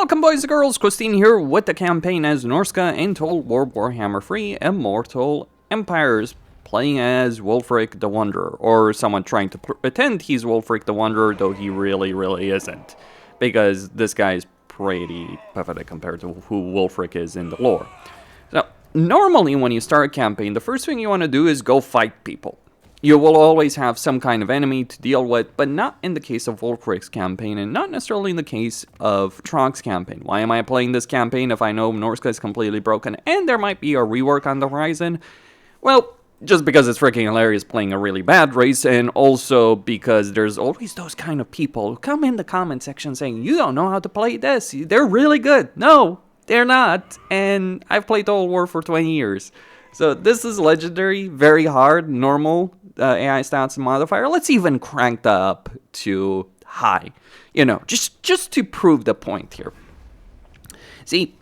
Welcome boys and girls, Christine here with the campaign as Norsca in Total War Warhammer 3 Immortal Empires, playing as Wulfric the Wanderer, or someone trying to pretend he's Wulfric the Wanderer, though he really isn't, because this guy is pretty pathetic compared to who Wulfric is in the lore. So, normally when you start a campaign, the first thing you want to do is go fight people. You will always have some kind of enemy to deal with, but not in the case of Wulfric's campaign, and not necessarily in the case of Tronk's campaign. Why am I playing this campaign if I know Norsca is completely broken and there might be a rework on the horizon? Well, just because it's freaking hilarious playing a really bad race, and also because there's always those kind of people who come in the comment section saying, you don't know how to play this, they're really good. No, they're not, and I've played Total War for 20 years. So this is legendary, very hard, normal AI stats and modifier. Let's even crank that up to high, you know, just to prove the point here. See,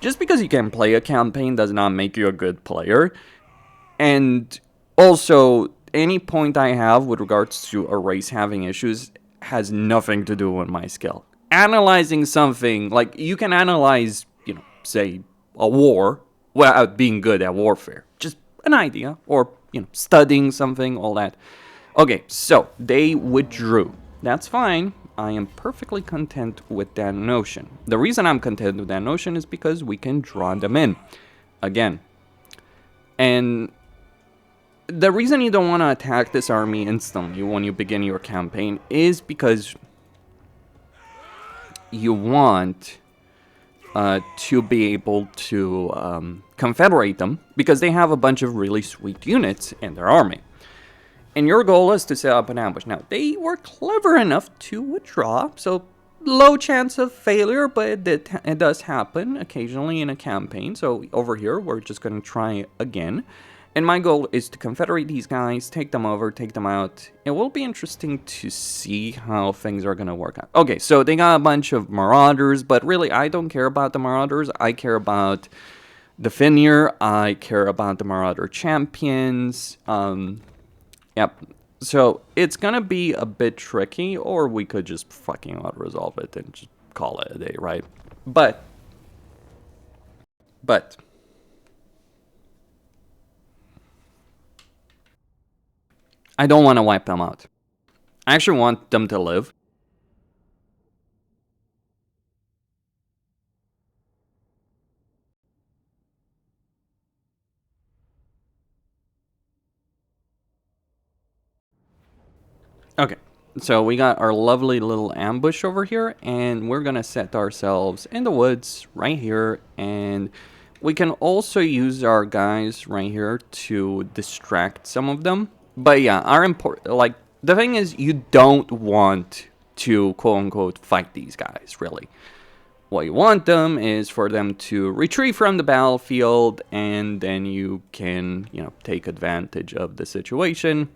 just because you can play a campaign does not make you a good player. And also, any point I have with regards to a race having issues has nothing to do with my skill. Analyzing something, like, you can analyze, you know, say, a war without being good at warfare. Just an idea, or, you know, studying something, all that. Okay, so, they withdrew. That's fine. I am perfectly content with that notion. The reason I'm content with that notion is because we can draw them in. Again. And the reason you don't want to attack this army instantly when you begin your campaign is because you want to be able to confederate them, because they have a bunch of really sweet units in their army. And your goal is to set up an ambush. Now, they were clever enough to withdraw, so low chance of failure, but it does happen occasionally in a campaign. So over here, we're just going to try again. And my goal is to confederate these guys, take them over, take them out. It will be interesting to see how things are going to work out. Okay, so they got a bunch of marauders, but really I don't care about the marauders. I care about the Finir. I care about the marauder champions. Yep. So it's going to be a bit tricky, or we could just fucking out-resolve it and just call it a day, right? But I don't want to wipe them out. I actually want them to live. Okay, so we got our lovely little ambush over here, and we're gonna set ourselves in the woods right here, and we can also use our guys right here to distract some of them. But yeah, the thing is, you don't want to quote-unquote fight these guys, really. What you want them is for them to retreat from the battlefield, and then you can, you know, take advantage of the situation.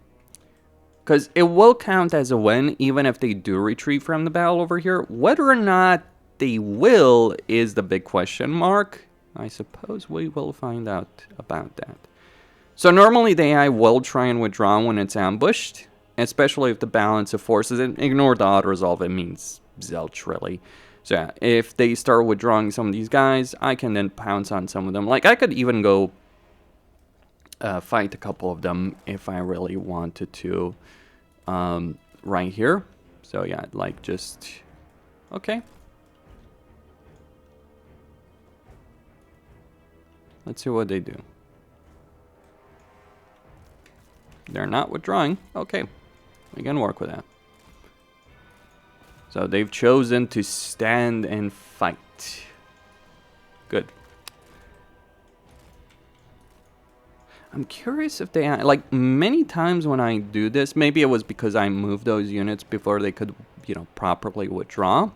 Because it will count as a win, even if they do retreat from the battle over here. Whether or not they will is the big question mark. I suppose we will find out about that. So normally the AI will try and withdraw when it's ambushed, especially if the balance of forces, and ignore the auto-resolve, it means zilch, really. So yeah, if they start withdrawing some of these guys, I can then pounce on some of them. Like, I could even go fight a couple of them if I really wanted to, right here. So yeah, like, just, okay. Let's see what they do. They're not withdrawing. Okay, we can work with that. So they've chosen to stand and fight. Good. I'm curious if they, like, many times when I do this, maybe it was because I moved those units before they could, you know, properly withdraw.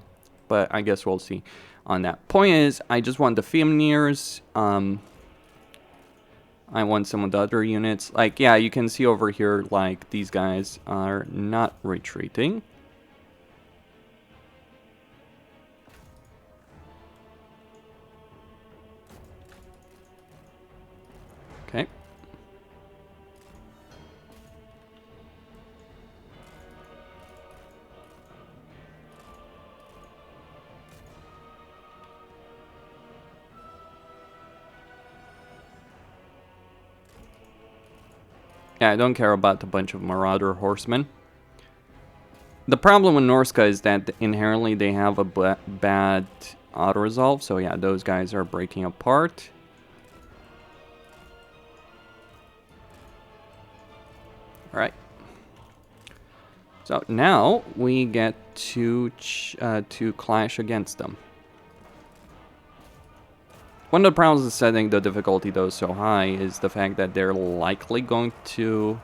But I guess we'll see on that. Point is, I just want the Fimnirs. I want some of the other units. Like, yeah, you can see over here, like, these guys are not retreating. Okay. Yeah, I don't care about a bunch of Marauder horsemen. The problem with Norsca is that inherently they have a bad auto-resolve, so yeah, those guys are breaking apart. Alright. So now we get to clash against them. One of the problems with setting the difficulty though so high is the fact that they're likely going to...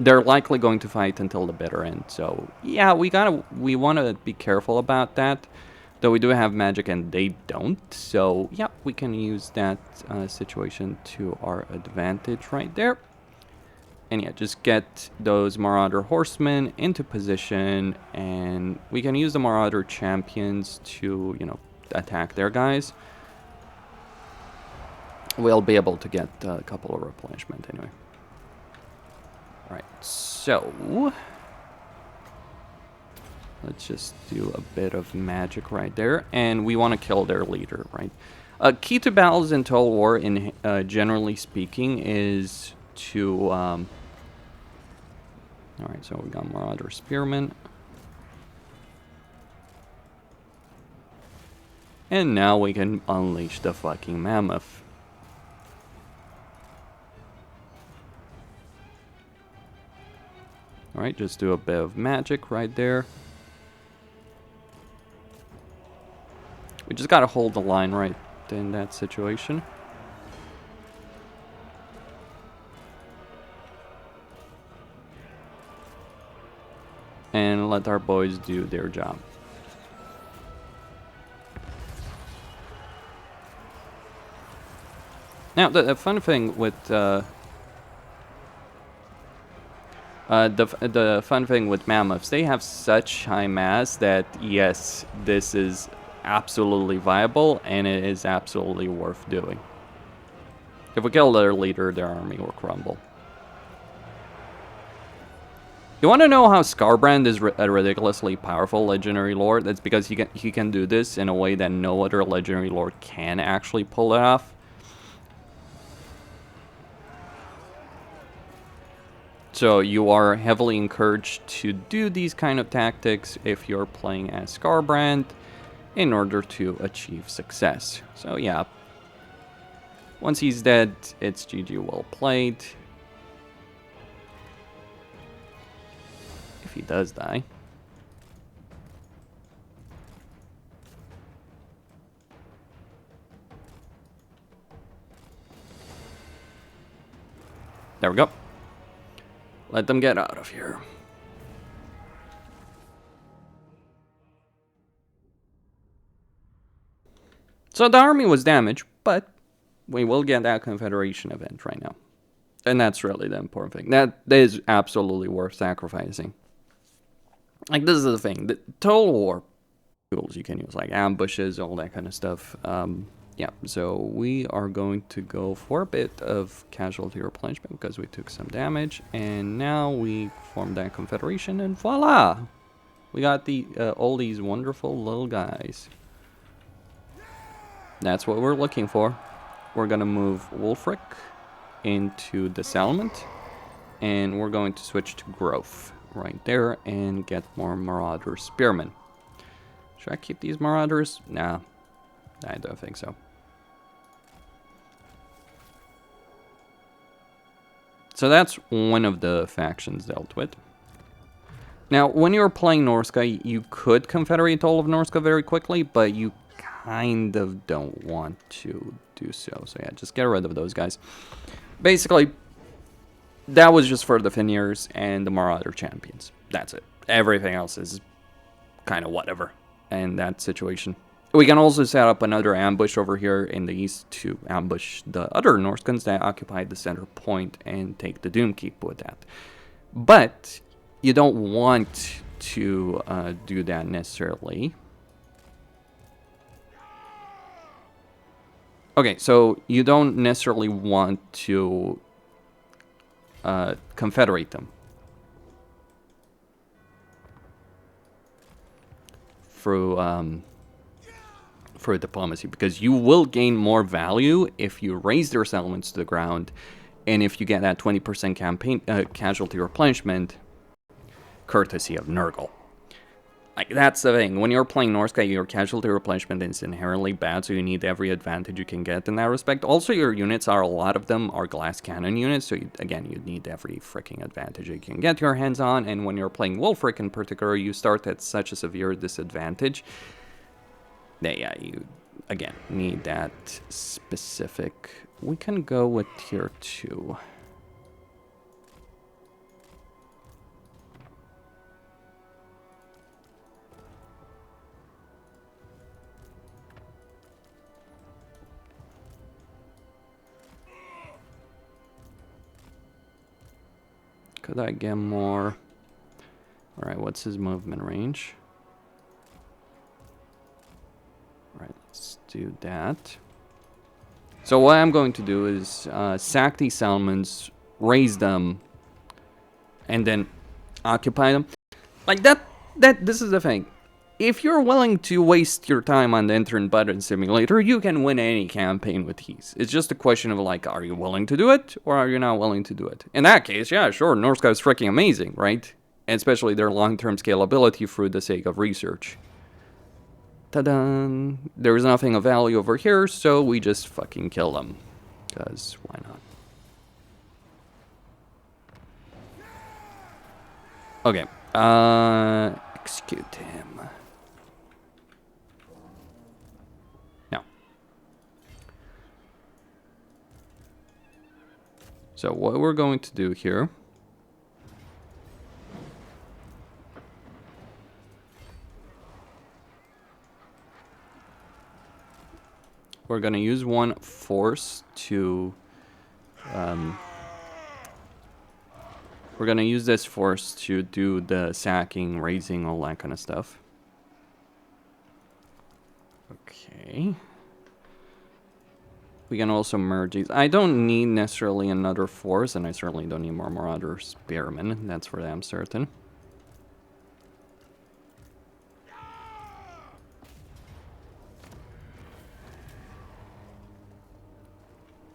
they're likely going to fight until the bitter end, so yeah, we want to be careful about that. Though we do have magic and they don't, so yeah, we can use that situation to our advantage right there. And yeah, just get those Marauder horsemen into position, and we can use the Marauder champions to, you know, attack their guys. We'll be able to get a couple of replenishment anyway. Alright, so let's just do a bit of magic right there, and we want to kill their leader, right? Key to battles in Total War, in generally speaking, is to... Alright, so we got Marauder Spearmen. And now we can unleash the fucking Mammoth. Alright, just do a bit of magic right there. We just gotta hold the line right in that situation. And let our boys do their job. Now, the fun thing with the fun thing with mammoths, they have such high mass that yes, this is absolutely viable and it is absolutely worth doing. If we kill their leader, their army will crumble. You want to know how Scarbrand is a ridiculously powerful legendary lord? That's because he can do this in a way that no other legendary lord can actually pull it off. So you are heavily encouraged to do these kind of tactics if you're playing as Scarbrand in order to achieve success. So yeah, once he's dead, it's GG, well played. If he does die. There we go. Let them get out of here. So the army was damaged, but we will get that Confederation event right now. And that's really the important thing. That is absolutely worth sacrificing. Like, this is the thing. The Total War tools you can use, like ambushes, all that kind of stuff. Yeah, so we are going to go for a bit of casualty replenishment because we took some damage. And now we form that Confederation, and voila! We got all these wonderful little guys. That's what we're looking for. We're going to move Wulfric into the settlement, and we're going to switch to growth right there and get more Marauder Spearmen. Should I keep these Marauders? Nah, I don't think so. So that's one of the factions dealt with. Now, when you're playing Norsca, you could confederate all of Norsca very quickly, but you kind of don't want to do so. So yeah, just get rid of those guys. Basically, that was just for the Fennirs and the Marauder champions. That's it. Everything else is kind of whatever in that situation. We can also set up another ambush over here in the east to ambush the other Norscans that occupy the center point and take the Doomkeep with that. But you don't want to do that necessarily. Okay, so you don't necessarily want to confederate them through for diplomacy, because you will gain more value if you raise their settlements to the ground, and if you get that 20% campaign casualty replenishment, courtesy of Nurgle. Like, that's the thing. When you're playing Norsca, your casualty replenishment is inherently bad, so you need every advantage you can get in that respect. Also, your units a lot of them are glass cannon units, so again, you need every freaking advantage you can get your hands on, and when you're playing Wulfric in particular, you start at such a severe disadvantage that, yeah, you, again, need that specific... We can go with tier 2. Could I get more? Alright, what's his movement range? Alright, let's do that. So what I'm going to do is sack these settlements, raise them, and then occupy them. Like this is the thing. If you're willing to waste your time on the Enter Button Simulator, you can win any campaign with ease. It's just a question of, like, are you willing to do it, or are you not willing to do it? In that case, yeah, sure, Norsca is freaking amazing, right? And especially their long-term scalability through the sake of research. Ta-da! There's nothing of value over here, so we just fucking kill them. Because, why not? Okay, execute him. So what we're going to do here, we're going to use one force to, we're going to use this force to do the sacking, raising, all that kind of stuff. Okay. We can also merge these. I don't need necessarily another force, and I certainly don't need more Marauder Spearmen. That's for damn certain.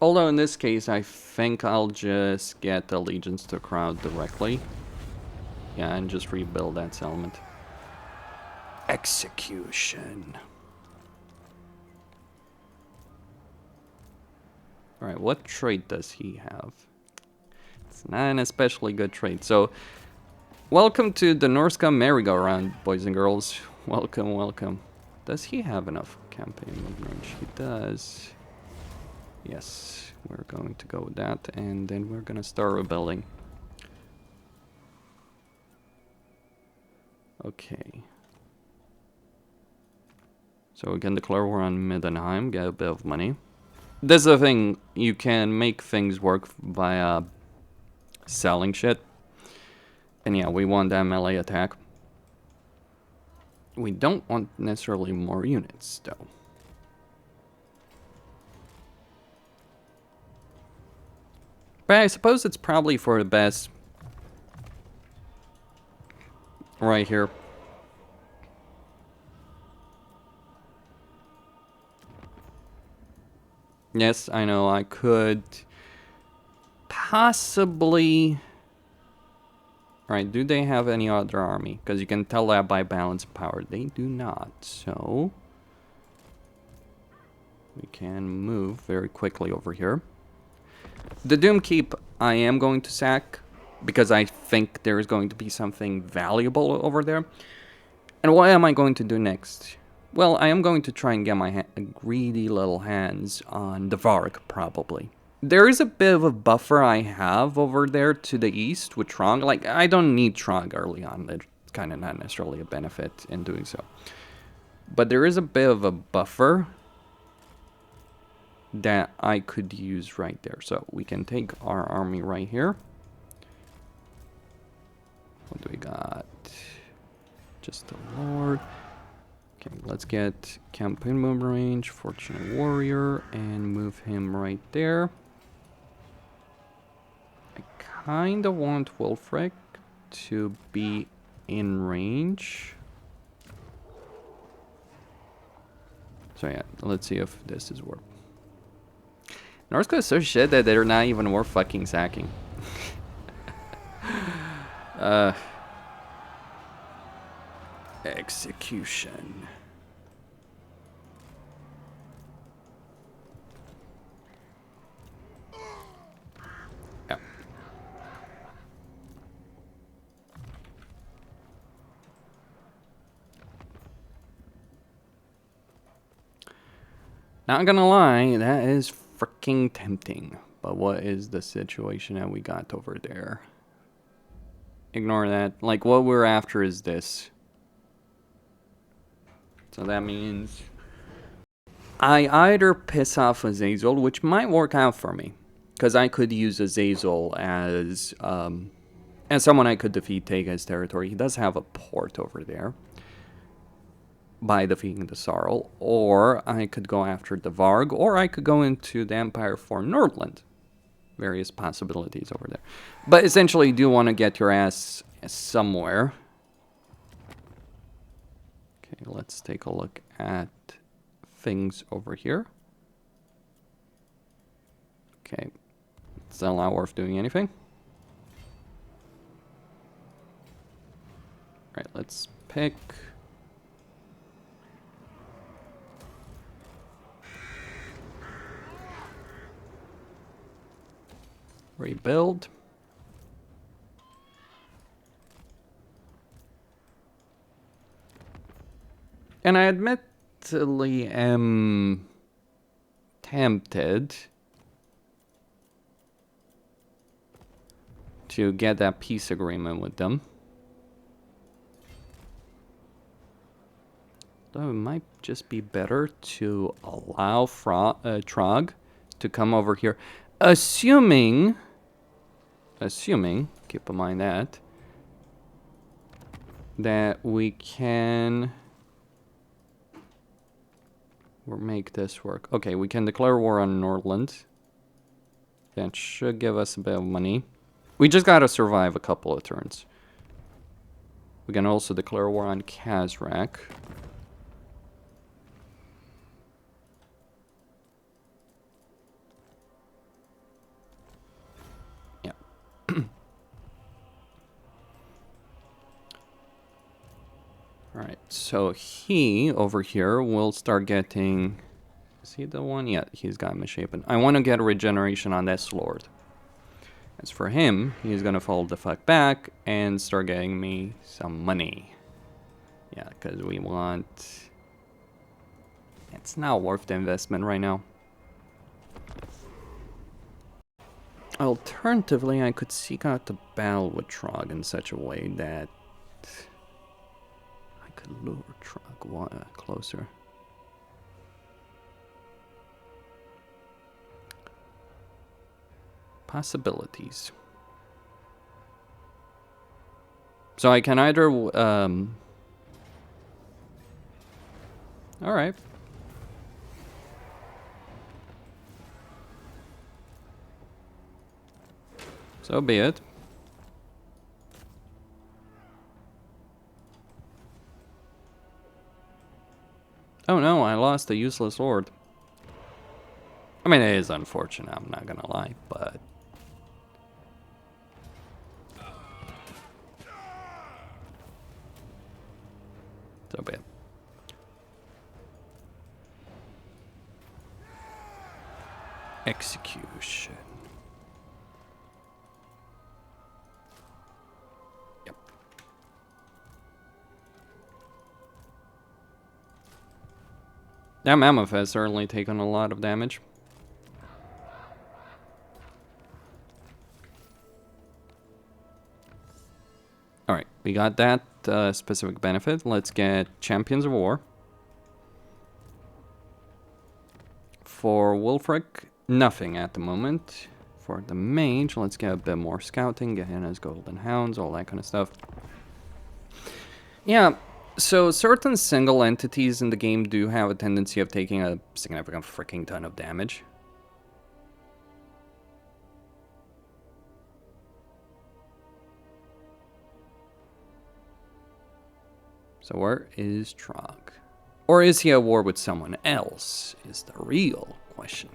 Although in this case, I think I'll just get Allegiance to Crowd directly. Yeah, and just rebuild that settlement. Execution. Alright, what trait does he have? It's not an especially good trait. So, welcome to the Norsca merry-go-round, boys and girls. Welcome, welcome. Does he have enough campaign range? He does. Yes, we're going to go with that, and then we're going to start rebuilding. Okay. So we can declare war on Middenheim, get a bit of money. This is the thing, you can make things work via selling shit. And yeah, we want that melee attack. We don't want necessarily more units, though. But I suppose it's probably for the best. Right here. Yes, I know, I could possibly... Alright, do they have any other army? Because you can tell that by balance of power. They do not, so... we can move very quickly over here. The Doom Keep I am going to sack, because I think there is going to be something valuable over there. And what am I going to do next? Well, I am going to try and get my greedy little hands on the Varg, probably. There is a bit of a buffer I have over there to the east with Trog. Like, I don't need Trog early on. It's kind of not necessarily a benefit in doing so. But there is a bit of a buffer that I could use right there. So we can take our army right here. What do we got? Just the Lord. Okay, let's get campaign movement range, Fortunate Warrior, and move him right there. I kind of want Wulfric to be in range. So yeah, let's see if this is worth. Norsca is so shit that they're not even worth fucking sacking. Execution. Yeah. Not gonna lie, that is freaking tempting. But what is the situation that we got over there? Ignore that. Like, what we're after is this. So that means I either piss off Azazel, which might work out for me, because I could use Azazel as someone I could defeat, take his territory. He does have a port over there by defeating the Sarl, or I could go after the Varg, or I could go into the Empire for Nordland. Various possibilities over there. But essentially, you do want to get your ass somewhere. Okay, let's take a look at things over here. Okay, still not worth doing anything. Right, let's pick. Rebuild. And I admittedly am tempted to get that peace agreement with them. Though it might just be better to allow Trog to come over here. Assuming, keep in mind that we can make this work. Okay, we can declare war on Nordland. That should give us a bit of money. We just gotta survive a couple of turns. We can also declare war on Kazrak. Yeah. Alright, so he, over here, will start getting... Is he the one? Yeah, he's got misshapen. I want to get a regeneration on this lord. As for him, he's gonna fall the fuck back and start getting me some money. Yeah, because we want... It's not worth the investment right now. Alternatively, I could seek out the battle with Trog in such a way that I could lure Trog closer. Possibilities. So I can either... Alright. So be it. Oh no, I lost a useless lord. I mean, it is unfortunate, I'm not gonna lie, but... So bad. Execution. Yep. That mammoth has certainly taken a lot of damage. Alright, we got that specific benefit. Let's get Champions of War. For Wulfric, nothing at the moment. For the Mage, let's get a bit more scouting, get in as Golden Hounds, all that kind of stuff. Yeah, so certain single entities in the game do have a tendency of taking a significant freaking ton of damage. So where is Trog? Or is he at war with someone else, is the real question.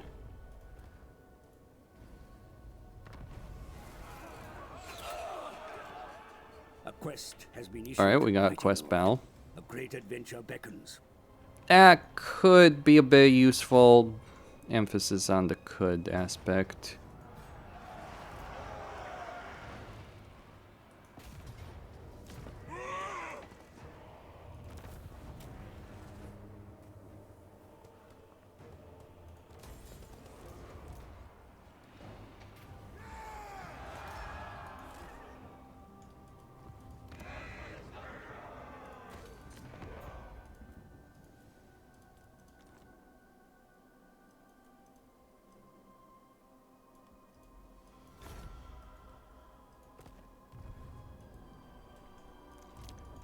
A quest has been issued. Alright, we got quest bell. A great adventure beckons. That could be a bit useful. Emphasis on the could aspect.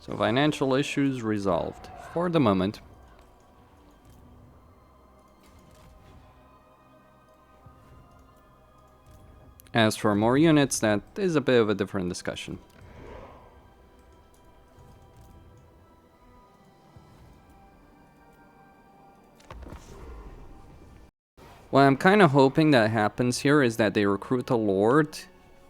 So financial issues resolved for the moment. As for more units, that is a bit of a different discussion. What I'm kind of hoping that happens here is that they recruit a lord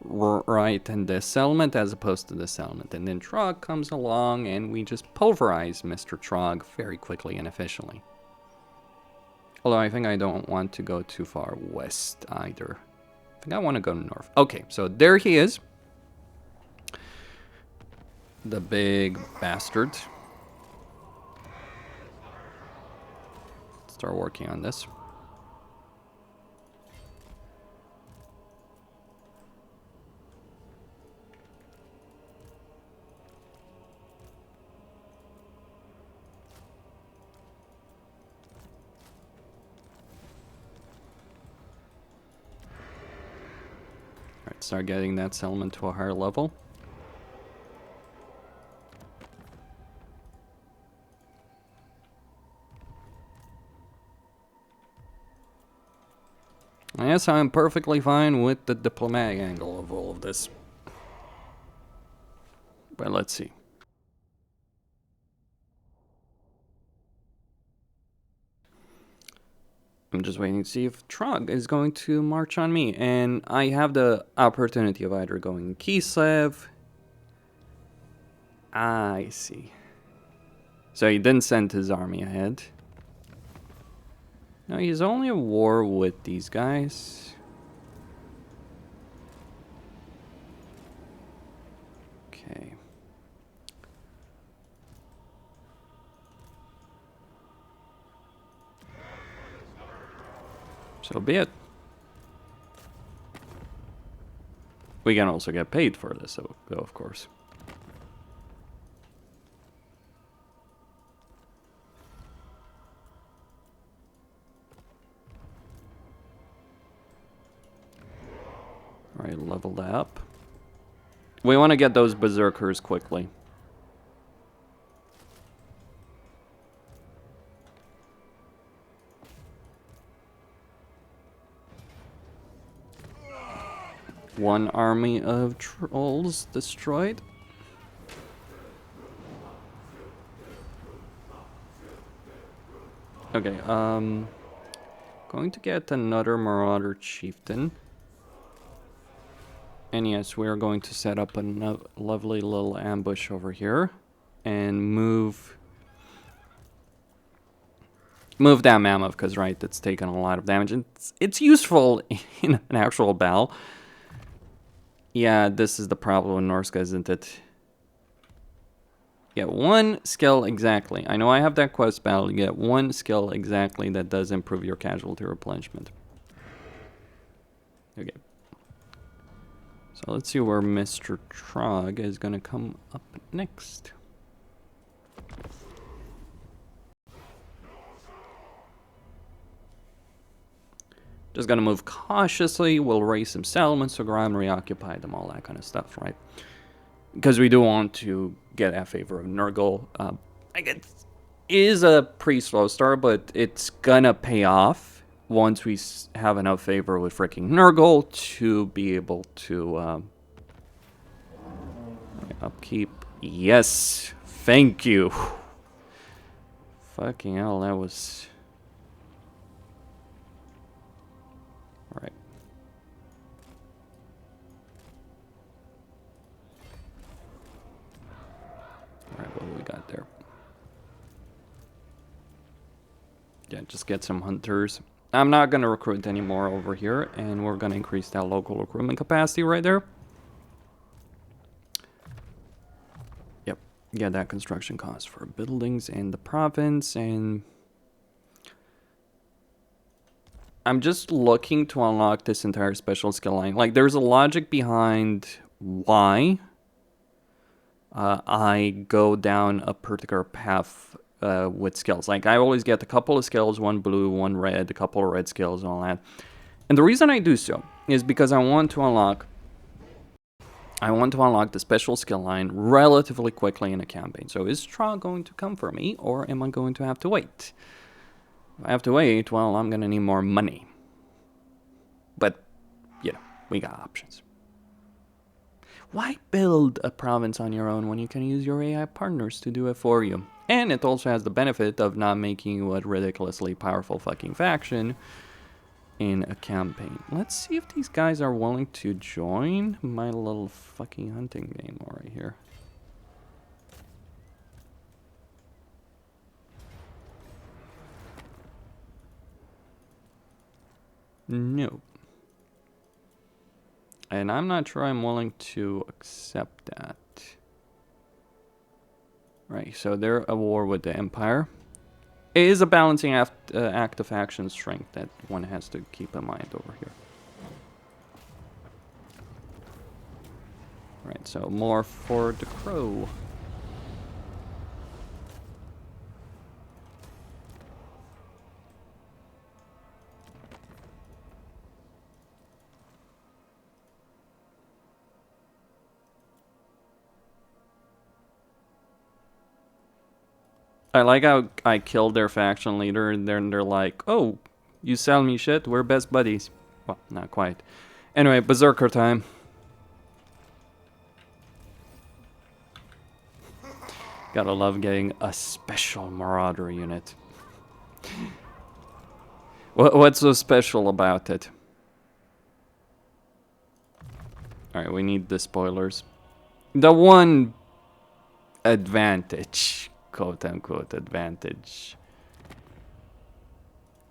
right in this settlement as opposed to this settlement, and then Trog comes along and we just pulverize Mr. Trog very quickly and efficiently. Although I think I don't want to go too far west either. I think I want to go north. Okay, so there he is. The big bastard. Start working on this. Alright, start getting that settlement to a higher level. Yes, I'm perfectly fine with the diplomatic angle of all of this. But let's see. I'm just waiting to see if Trog is going to march on me. And I have the opportunity of either going Kislev. I see. So he didn't send his army ahead. No, he's only at war with these guys. Okay. So be it. We can also get paid for this, though, of course. Alright, level that up. We want to get those berserkers quickly. One army of trolls destroyed. Okay, going to get another Marauder Chieftain. And yes, we are going to set up a lovely little ambush over here. And move that mammoth, because, right, it's taken a lot of damage. It's useful in an actual battle. Yeah, this is the problem with Norsca, isn't it? Get one skill exactly. I know I have that quest battle. You get one skill exactly that does improve your casualty replenishment. Okay. So let's see where Mr. Trog is going to come up next. Just gonna move cautiously. We'll raise some settlements to ground, reoccupy them, all that kind of stuff, right? Because we do want to get a favor of Nurgle. It is a pretty slow start, but it's gonna pay off once we have enough favor with freaking Nurgle to be able to upkeep. Yes, thank you. Fucking hell, that was... Alright. Alright, what do we got there? Yeah, just get some hunters. I'm not gonna recruit anymore over here, and we're gonna increase that local recruitment capacity right there. Yep, get that construction cost for buildings in the province, and I'm just looking to unlock this entire special skill line. Like, there's a logic behind why I go down a particular path with skills. Like, I always get a couple of skills, one blue, one red, a couple of red skills and all that. And the reason I do so is because I want to unlock the special skill line relatively quickly in a campaign. So is Tra going to come for me, or am I going to have to wait? If I have to wait, well, I'm going to need more money. But, you know, we got options. Why build a province on your own when you can use your AI partners to do it for you? And it also has the benefit of not making you a ridiculously powerful fucking faction in a campaign. Let's see if these guys are willing to join my little fucking hunting game right here. No. And I'm not sure I'm willing to accept that. Right, so they're at war with the Empire. It is a balancing act of action strength that one has to keep in mind over here. Right, so more for the crow. I like how I killed their faction leader, and then they're like, oh, you sell me shit, we're best buddies. Well, not quite. Anyway, Berserker time. Gotta love getting a special Marauder unit. What's so special about it? Alright, we need the spoilers. The one advantage, quote-unquote advantage,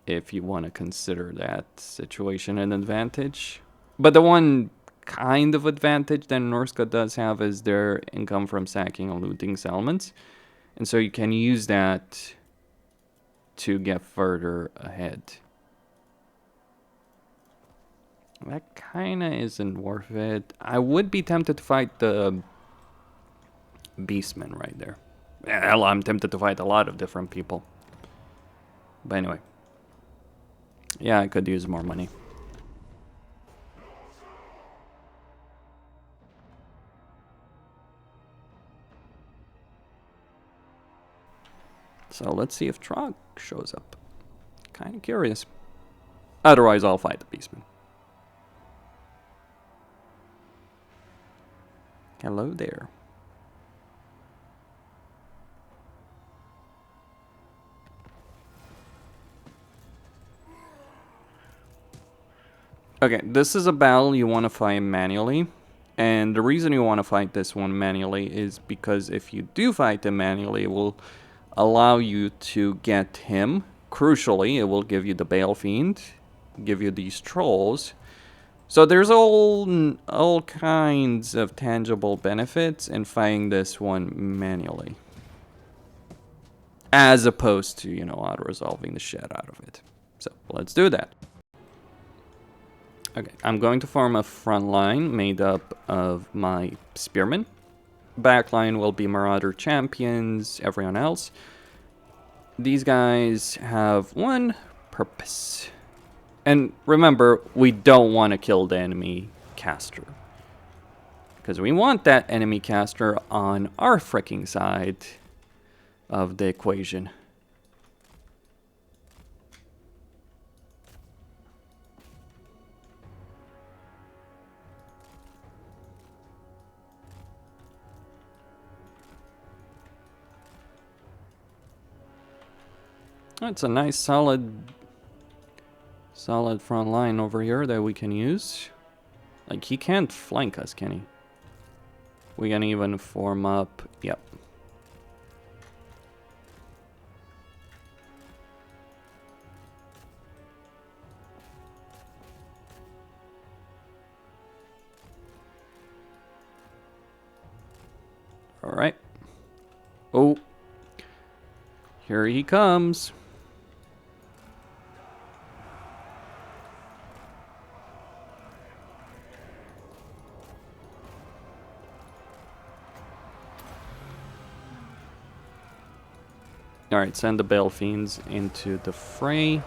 if you want to consider that situation an advantage. But the one kind of advantage that Norsca does have is their income from sacking and looting settlements. And so you can use that to get further ahead. That kinda isn't worth it. I would be tempted to fight the Beastman right there. Hell, I'm tempted to fight a lot of different people. But anyway. Yeah, I could use more money. So let's see if Trog shows up. Kinda curious. Otherwise, I'll fight the Beastman. Hello there. Okay, this is a battle you want to fight manually. And the reason you want to fight this one manually is because if you do fight him manually, it will allow you to get him. Crucially, it will give you the Bale Fiend, give you these trolls. So there's all kinds of tangible benefits in fighting this one manually. As opposed to, you know, auto-resolving the shit out of it. So, let's do that. Okay, I'm going to form a front line made up of my spearmen. Back line will be Marauder champions, everyone else. These guys have one purpose. And remember, we don't want to kill the enemy caster. Because we want that enemy caster on our freaking side of the equation. That's a nice solid front line over here that we can use. Like, he can't flank us, can he? We can even form up. Yep. All right. Oh. Here he comes. Alright, send the Bale Fiends into the fray.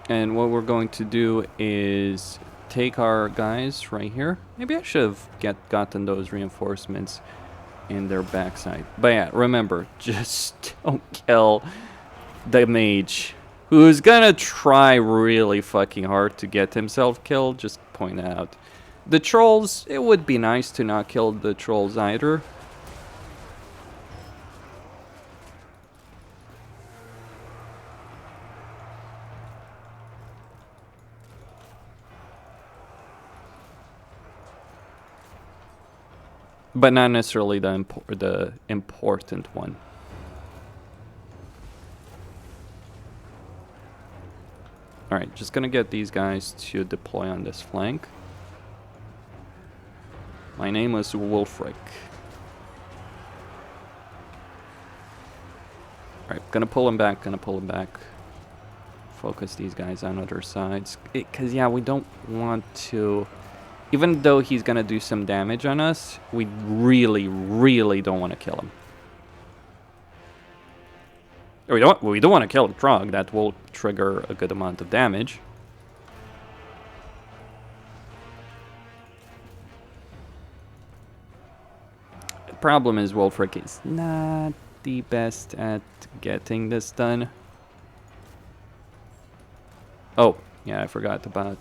And what we're going to do is take our guys right here. Maybe I should have gotten those reinforcements in their backside. But yeah, remember, just don't kill the mage, who's gonna try really fucking hard to get himself killed. Just point out. The trolls, it would be nice to not kill the trolls either. But not necessarily the important one. Alright, just gonna get these guys to deploy on this flank. My name is Wulfric. Alright, gonna pull him back, Focus these guys on other sides. Because, yeah, we don't want to... Even though he's gonna do some damage on us, we really, really don't want to kill him. Or we don't want to kill the Trog. That will trigger a good amount of damage. The problem is Wulfric is not the best at getting this done. Oh, yeah, I forgot about...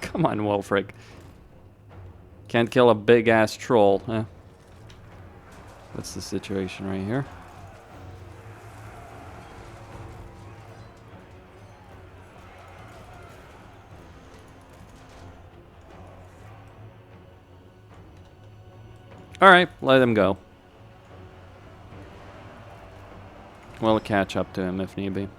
Come on, Wulfric. Can't kill a big-ass troll. What's the situation right here? Alright, let him go. We'll catch up to him if need be.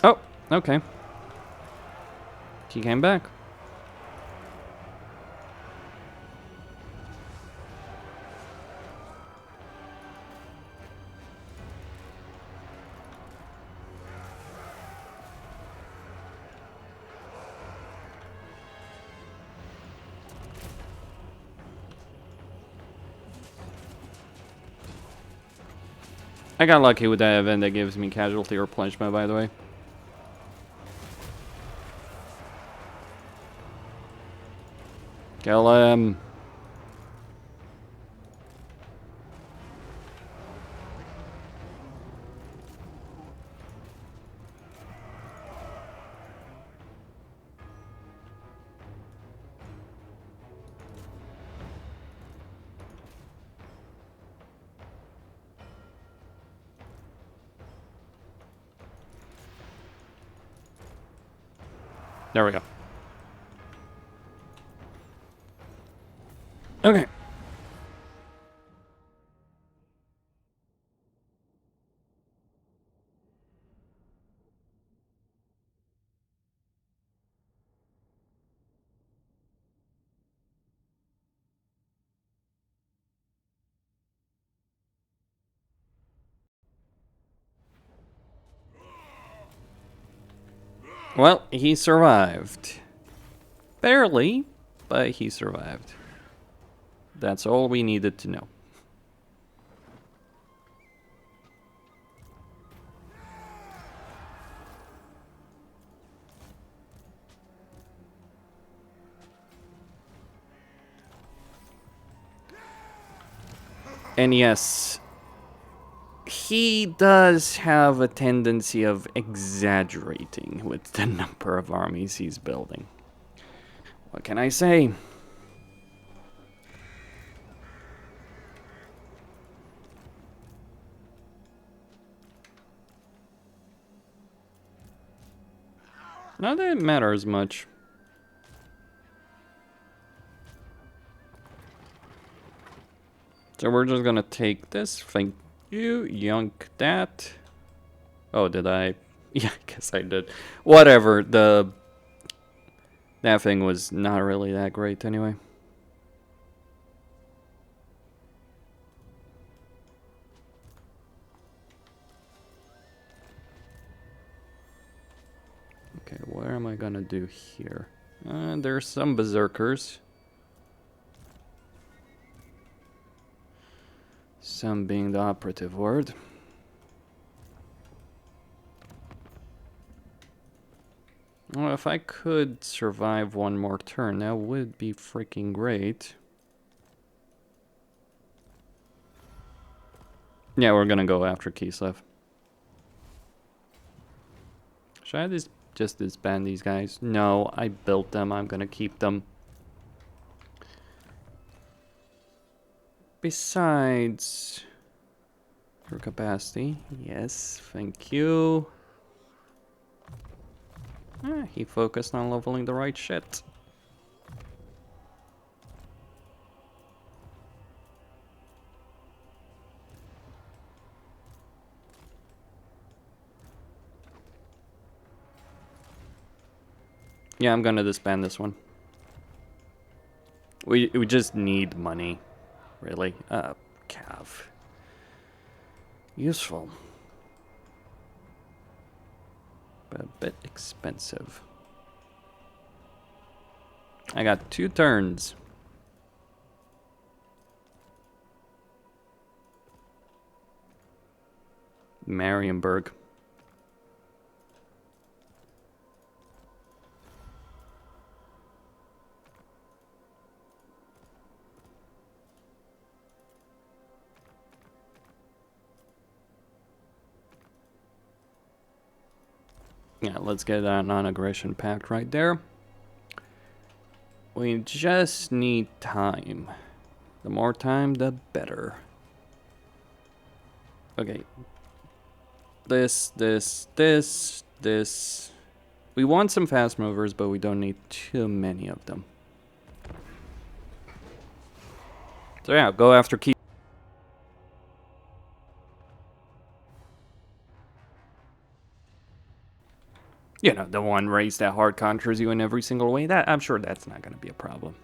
Oh, okay. He came back. I got lucky with that event that gives me casualty or replenishment, by the way. Kill him. There we go. Okay. Well, he survived. Barely, but he survived. That's all we needed to know. And yes, he does have a tendency of exaggerating with the number of armies he's building. What can I say? Not that it matters much. So we're just gonna take this. Thank you. Yunk that. Oh, did I? Yeah, I guess I did. Whatever. That thing was not really that great anyway. Okay, what am I gonna do here? There's some berserkers. Some being the operative word. Well, if I could survive one more turn, that would be freaking great. Yeah, we're gonna go after Kislev. Should I just disband these guys? No, I built them. I'm gonna keep them. Besides, for capacity, yes, thank you. He focused on leveling the right shit. Yeah, I'm gonna disband this one. We just need money, really. Cav. Useful. But a bit expensive. I got 2 turns. Marienburg. Yeah, let's get that non-aggression pact right there. We just need time. The more time, the better. Okay. This. We want some fast movers, but we don't need too many of them. So yeah, go after key. You know, the one race that hard counters you in every single way. That I'm sure that's not going to be a problem.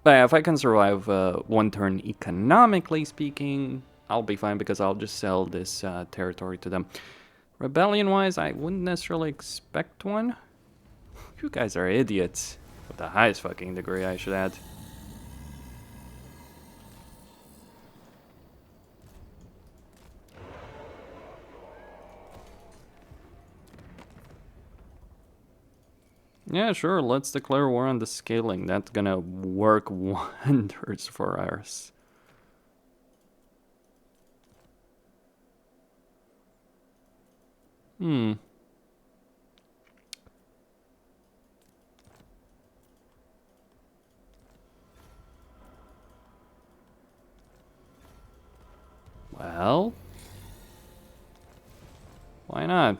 But yeah, if I can survive 1 turn economically speaking, I'll be fine because I'll just sell this territory to them. Rebellion-wise, I wouldn't necessarily expect one. You guys are idiots. With the highest fucking degree, I should add. Yeah, sure, let's declare war on the scaling. That's gonna work wonders for us. Well, why not?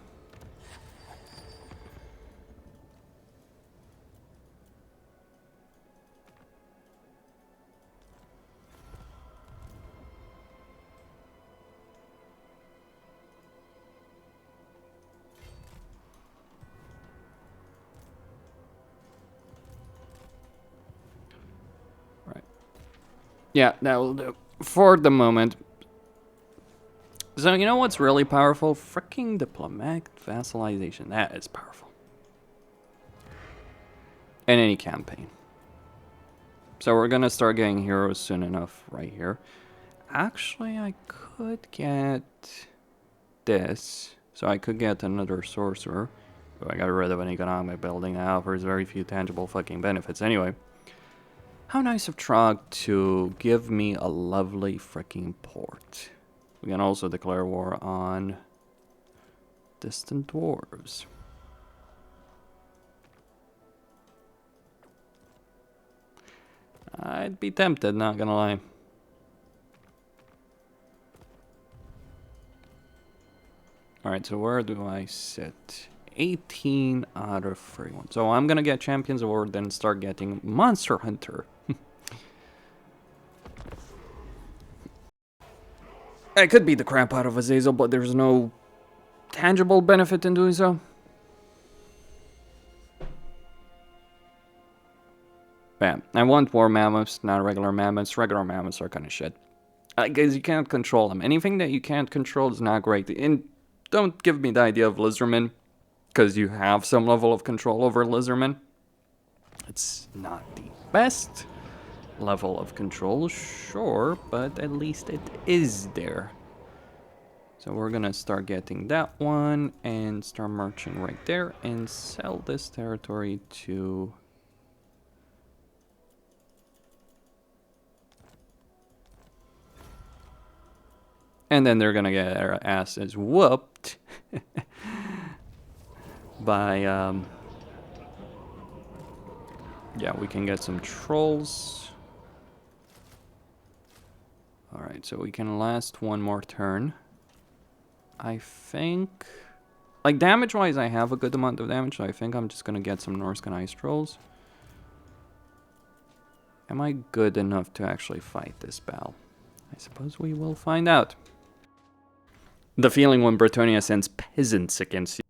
Yeah, that will do for the moment. So, you know what's really powerful? Freaking diplomatic vassalization. That is powerful. In any campaign. So we're gonna start getting heroes soon enough right here. Actually, I could get this. So I could get another sorcerer. But I got rid of an economic building that offers very few tangible fucking benefits. Anyway. How nice of Trog to give me a lovely freaking port. We can also declare war on distant dwarves. I'd be tempted, not gonna lie. Alright, so where do I sit? 18 out of 31. So I'm gonna get Champions Award, then start getting Monster Hunter. I could beat the crap out of Azazel, but there's no tangible benefit in doing so. Yeah, I want war mammoths, not regular mammoths. Regular mammoths are kind of shit. Because you can't control them. Anything that you can't control is not great. And don't give me the idea of lizardmen, because you have some level of control over lizardmen. It's not the best level of control, sure, but at least it is there. So we're gonna start getting that one and start marching right there and sell this territory to... And then they're gonna get their asses whooped by, yeah, we can get some trolls. Alright, so we can last one more turn. I think... Like, damage-wise, I have a good amount of damage, so I think I'm just gonna get some Norsca Ice Trolls. Am I good enough to actually fight this battle? I suppose we will find out. The feeling when Bretonnia sends peasants against you.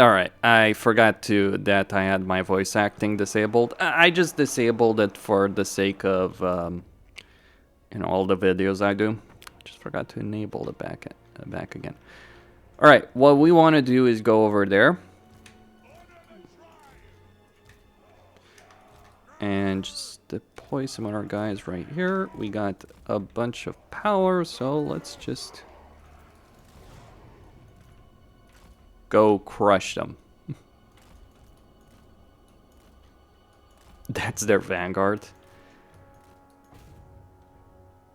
Alright, I forgot that I had my voice acting disabled. I just disabled it for the sake of, all the videos I do. Just forgot to enable it back again. Alright, what we want to do is go over there. And just deploy some of our guys right here. We got a bunch of power, so let's just... go crush them. That's their vanguard.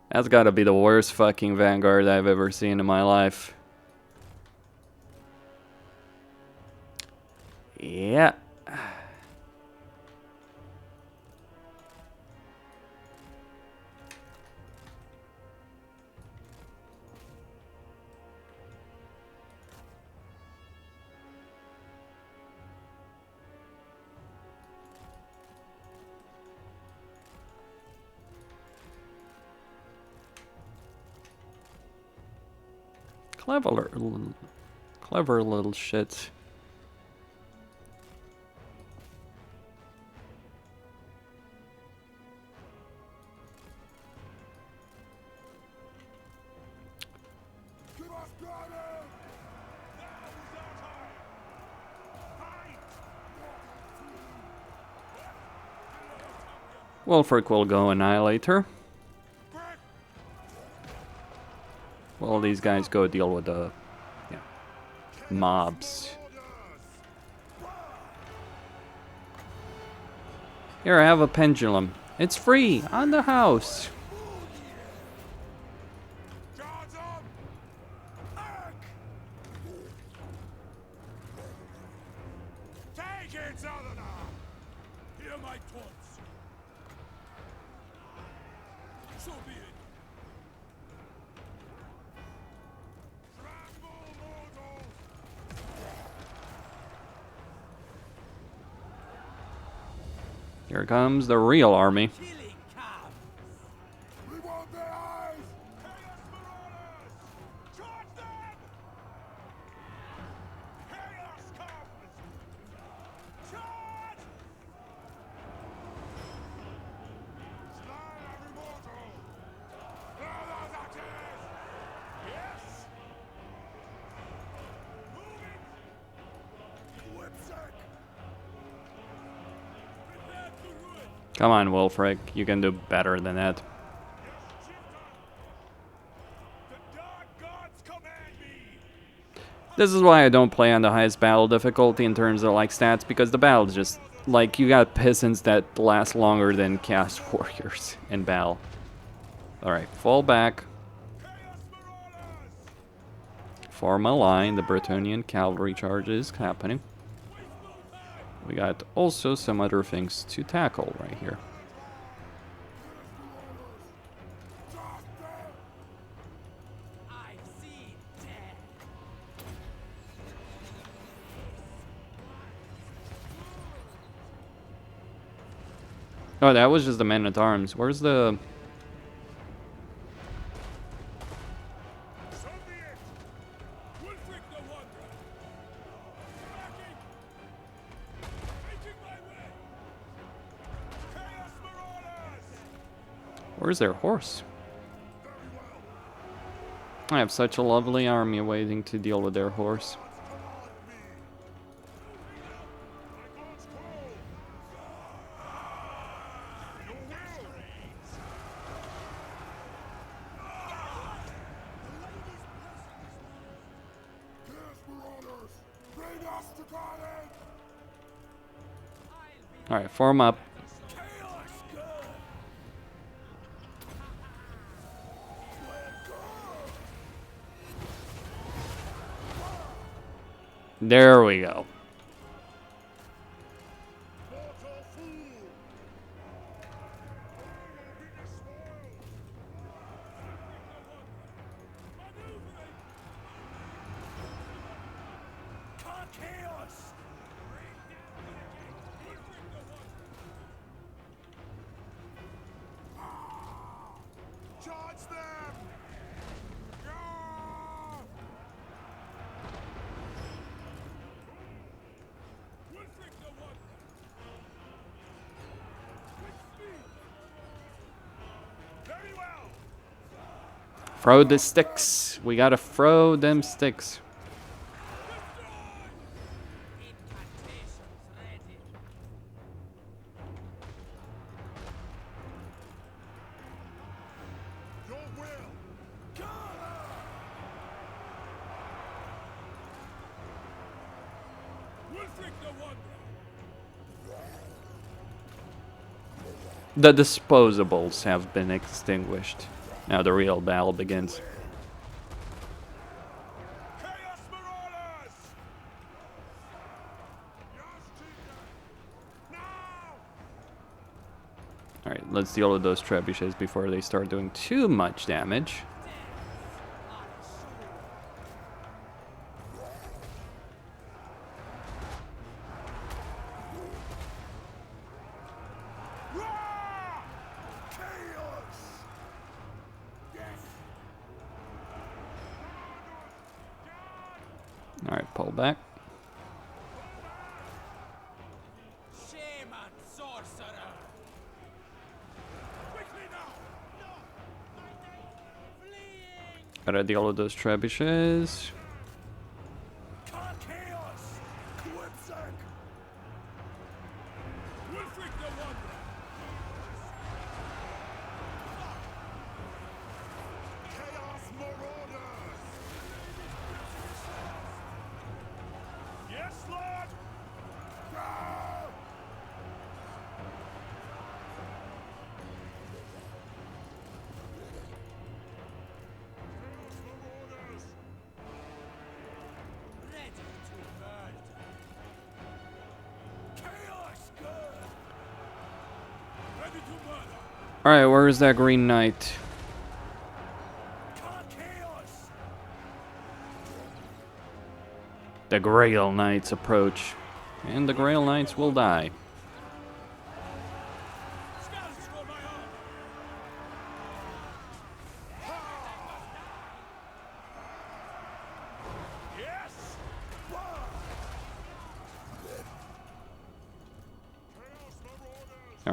That's gotta be the worst fucking vanguard I've ever seen in my life. Yeah. Clever little shit. Wolfric will go annihilate her. Well, these guys go deal with the mobs. Here, I have a pendulum. It's free on the house. Here comes the real army. We want their eyes! Come on, Wulfric, you can do better than that. This is why I don't play on the highest battle difficulty in terms of like stats, because the battle's just like you got peasants that last longer than cast warriors in battle. Alright, fall back. Form a line, the Bretonnian cavalry charge is happening. We got also some other things to tackle right here. Oh, that was just the men-at-arms. Where's the... Where's their horse? I have such a lovely army waiting to deal with their horse. Alright, form up. There we go. Throw the sticks. We gotta throw them sticks. The disposables have been extinguished. Now the real battle begins. Alright, let's deal with those trebuchets before they start doing too much damage. Alright, pull back. Gotta deal with those trebuchets. Alright, where is that Green Knight? The Grail Knights approach. And the Grail Knights will die.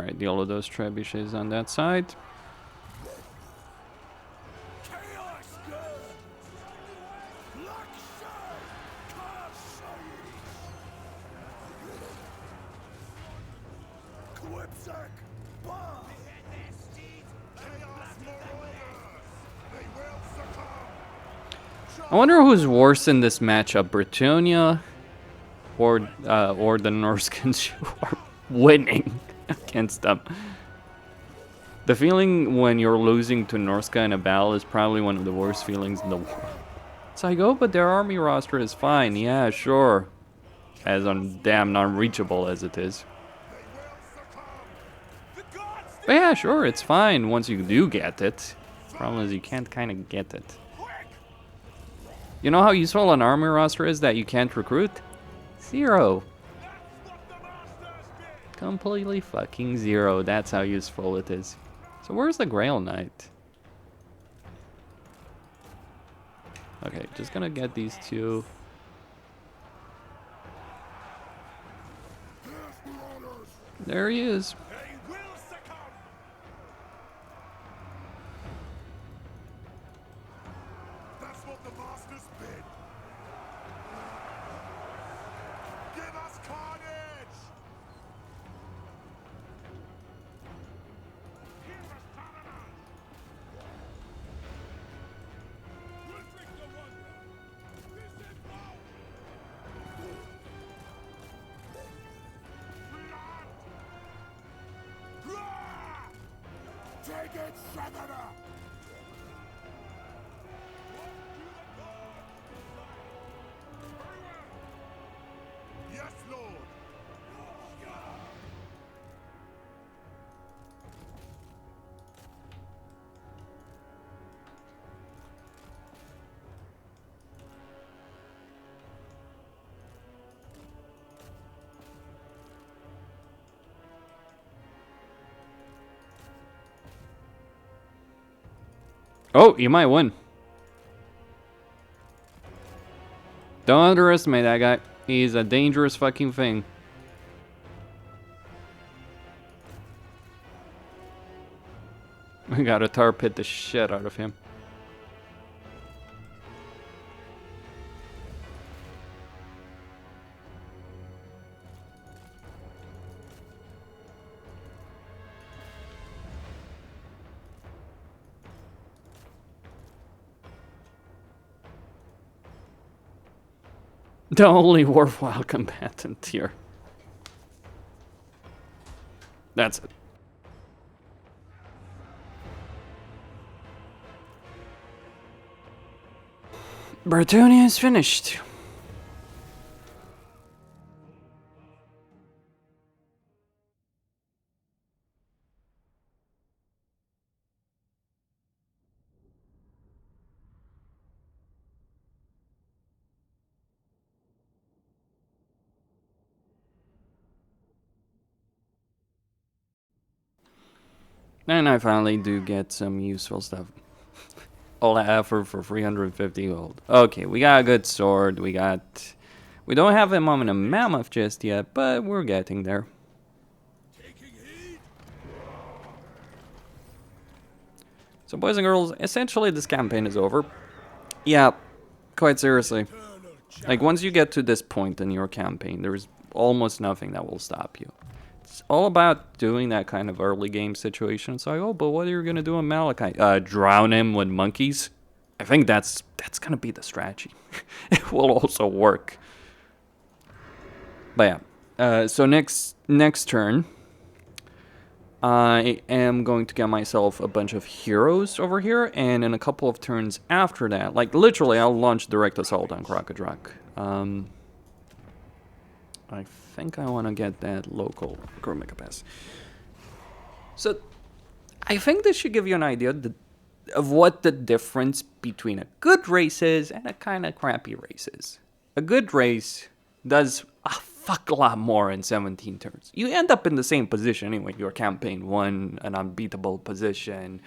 Alright, deal with those trebuchets on that side. I wonder who's worse in this matchup, Britannia or the Norscans who are winning against them. The feeling when you're losing to Norsca in a battle is probably one of the worst feelings in the world. It's like, oh, but their army roster is fine. Yeah, sure. As damn non-reachable as it is. But yeah, sure, it's fine once you do get it. The problem is you can't kind of get it. You know how useful an army roster is that you can't recruit? 0. Completely fucking 0. That's how useful it is. So where's the Grail Knight? Okay, just gonna get these two. There he is. Yes, Lord. Oh, you might win. Don't underestimate that guy. He's a dangerous fucking thing. We gotta tar pit the shit out of him. The only worthwhile combatant here. That's it. Britannia is finished. And I finally do get some useful stuff. All that effort for 350 gold. Okay, we got a good sword. We don't have a moment of mammoth just yet, but we're getting there. So boys and girls, essentially this campaign is over. Yeah, quite seriously. Like once you get to this point in your campaign, there's almost nothing that will stop you. It's all about doing that kind of early game situation. It's like, oh, but what are you gonna do in Malachite? Drown him with monkeys? I think that's gonna be the strategy. It will also work. But yeah, so next turn, I am going to get myself a bunch of heroes over here, and in a couple of turns after that, like literally, I'll launch direct assault on Krakadrach. I think I want to get that local Gromega Pass. So, I think this should give you an idea of what the difference between a good race is and a kind of crappy race is. A good race does a fuck a lot more in 17 turns. You end up in the same position anyway. Your campaign won, an unbeatable position,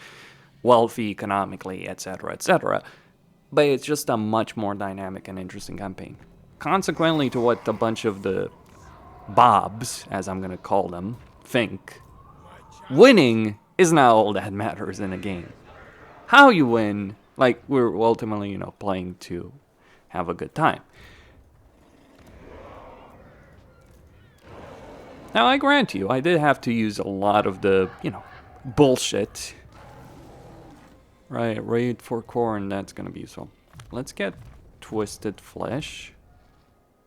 wealthy economically, etc., etc. But it's just a much more dynamic and interesting campaign. Consequently to what a bunch of the Bobs, as I'm gonna call them, think, winning is not all that matters in a game. How you win, like, we're ultimately, you know, playing to have a good time. Now, I grant you, I did have to use a lot of the, you know, bullshit. Right, raid for corn, that's gonna be useful. Let's get twisted flesh.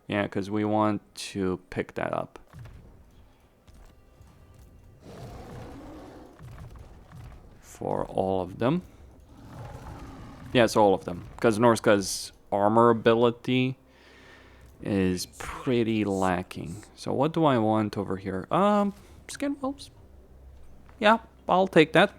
Yeah, because we want to pick that up. For all of them. Yes, all of them. Because Norsca's armor ability is pretty lacking. So what do I want over here? Skin wolves. Yeah, I'll take that.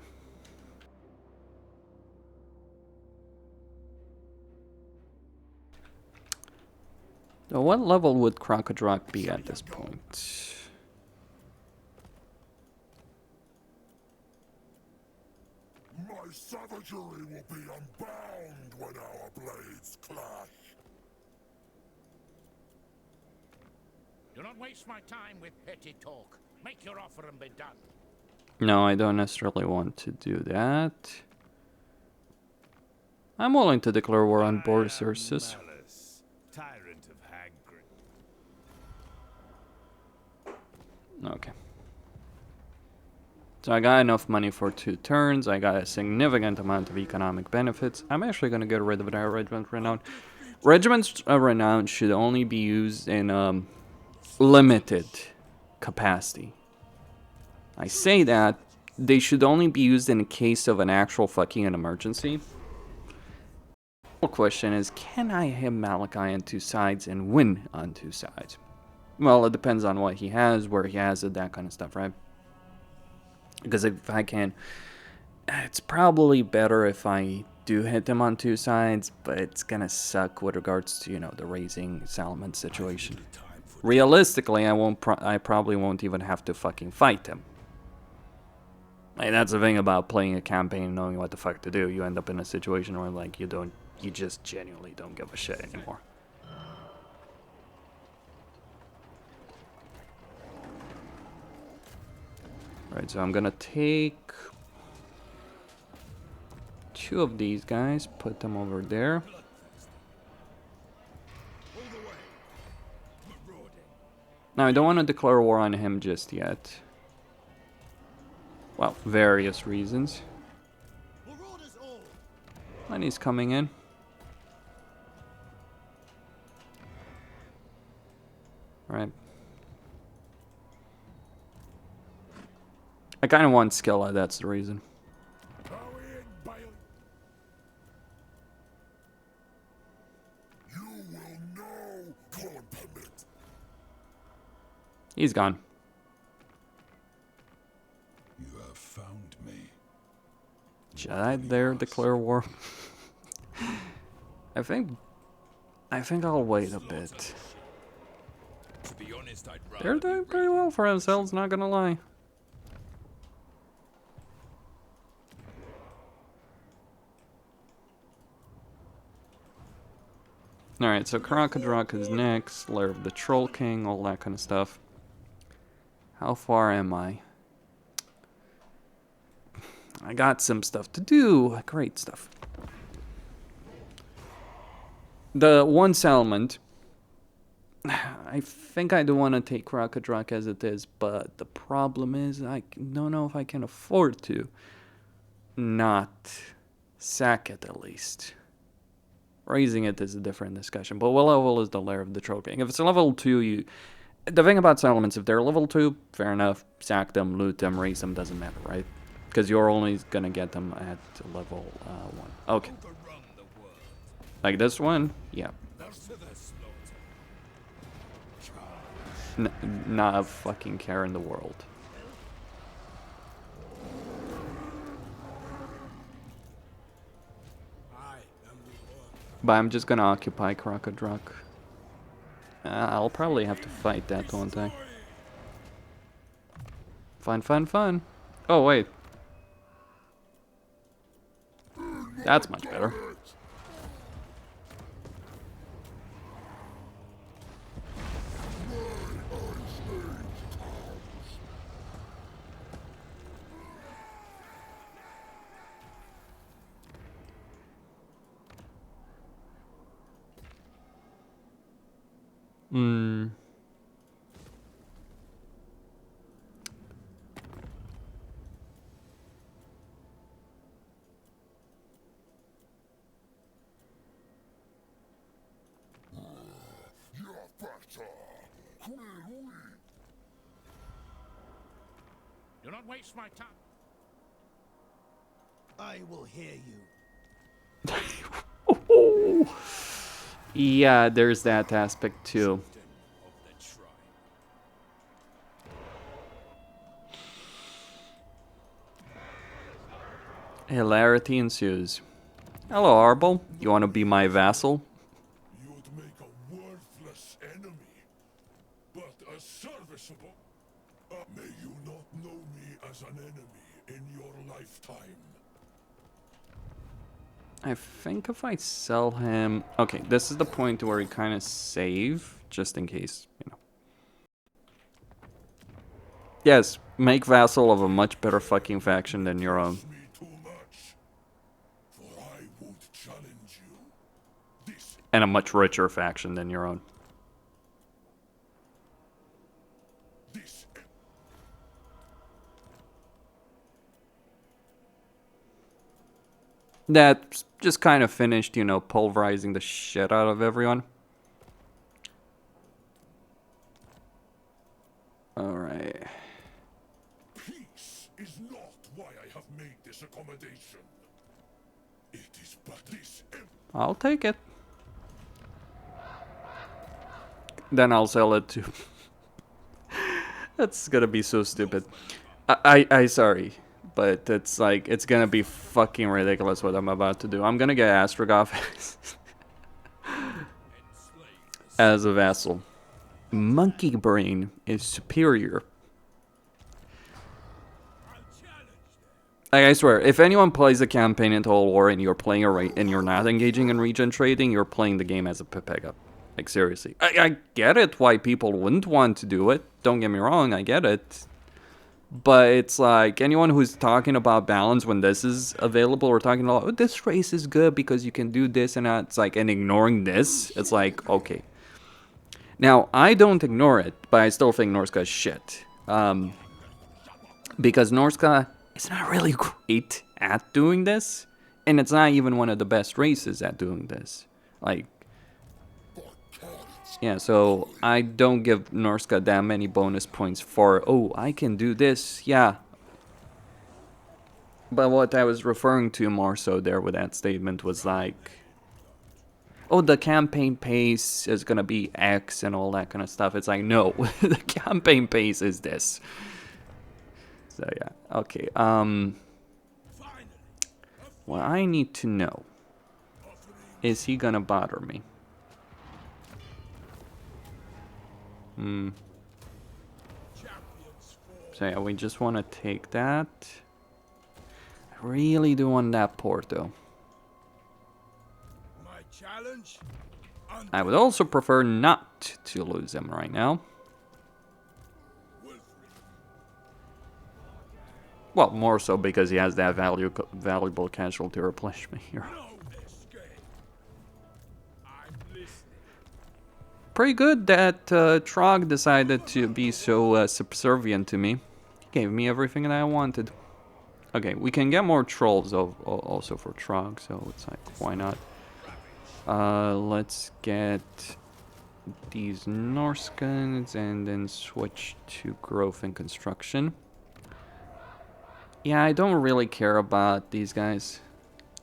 So what level would Crocodroc be at this point? My savagery will be unbound when our blades clash. Do not waste my time with petty talk. Make your offer and be done. No, I don't necessarily want to do that. I'm willing to declare war on Bordercersus. Tyrant of Hagrid. Okay. So I got enough money for 2 turns. I got a significant amount of economic benefits. I'm actually going to get rid of that Regiment Renown. Regiments Renown should only be used in limited capacity. I say that they should only be used in case of an actual fucking emergency. The question is, can I hit Malachi on 2 sides and win on 2 sides? Well, it depends on what he has, where he has it, that kind of stuff, right? Because if I can, it's probably better if I do hit him on 2 sides, but it's gonna suck with regards to, you know, the raising Salomon situation. Realistically, I probably won't even have to fucking fight him. Like, that's the thing about playing a campaign and knowing what the fuck to do. You end up in a situation where, like, you just genuinely don't give a shit anymore. Right, so I'm gonna take 2 of these guys, put them over there. Now, I don't want to declare war on him just yet. Well, various reasons. And he's coming in. Right. I kind of want Skilla, that's the reason. You will know, Cornpimit. He's gone. You have found me. Should I dare declare war? I think I'll wait a bit. To be honest, I'd They're doing pretty well for themselves, not gonna lie. Alright, so Crocodroc is next, Lair of the Troll King, all that kind of stuff. How far am I? I got some stuff to do. Great stuff. The one settlement. I think I do want to take Crocodroc as it is, but the problem is I don't know if I can afford to not sack it at least. Raising it is a different discussion, but what level is the Lair of the Troll King? If it's a level 2, the thing about settlements, if they're level 2, fair enough, sack them, loot them, raise them, doesn't matter, right? Because you're only gonna get them at level 1. Okay. Like this one? Yeah. Not a fucking care in the world. But I'm just gonna occupy Crocodroc. I'll probably have to fight that one thing. Fun, fun, fun. Oh, wait. That's much better. Hmm. Do not waste my time. I will hear you. Yeah, there's that aspect too. Hilarity ensues. Hello, Arbol. You want to be my vassal? You'd make a worthless enemy, but a serviceable. May you not know me as an enemy in your lifetime. I think if I sell him... Okay, this is the point where you kind of save, just in case, you know. Yes, make vassal of a much better fucking faction than your own. Me too much, for I won't challenge you. This And a much richer faction than your own. this That just kind of finished, you know, pulverizing the shit out of everyone. Alright. peace is not why I have made this accommodation. It is but this I'll take it. Then I'll sell it to... That's gonna be so stupid. I sorry. But it's like, it's gonna be fucking ridiculous what I'm about to do. I'm gonna get Astrogoth as a vassal. Monkey Brain is superior. Like, I swear, if anyone plays a campaign in Total War and you're playing and you're not engaging in regen trading, you're playing the game as a Pepega. Like, seriously. I get it why people wouldn't want to do it. Don't get me wrong, I get it. But it's like, anyone who's talking about balance when this is available, or talking about, oh, this race is good because you can do this and that, it's like, and ignoring this, it's like, okay. Now, I don't ignore it, but I still think Norsca is shit. Because Norsca is not really great at doing this, and it's not even one of the best races at doing this. Like, yeah, so I don't give Norsca that many bonus points for, oh, I can do this, yeah. But what I was referring to more so there with that statement was like, oh, the campaign pace is gonna be X and all that kind of stuff. It's like, no, the campaign pace is this. So yeah, okay, what I need to know, is he gonna bother me? So yeah, we just want to take that. I really do want that port though. My challenge? I would also prefer not to lose him right now. Well, more so because he has that valuable casualty replenishment here. Pretty good that Trog decided to be so subservient to me. He gave me everything that I wanted. Okay, we can get more trolls also for Trog, so it's like, why not? Let's get these Norscans and then switch to growth and construction. Yeah, I don't really care about these guys.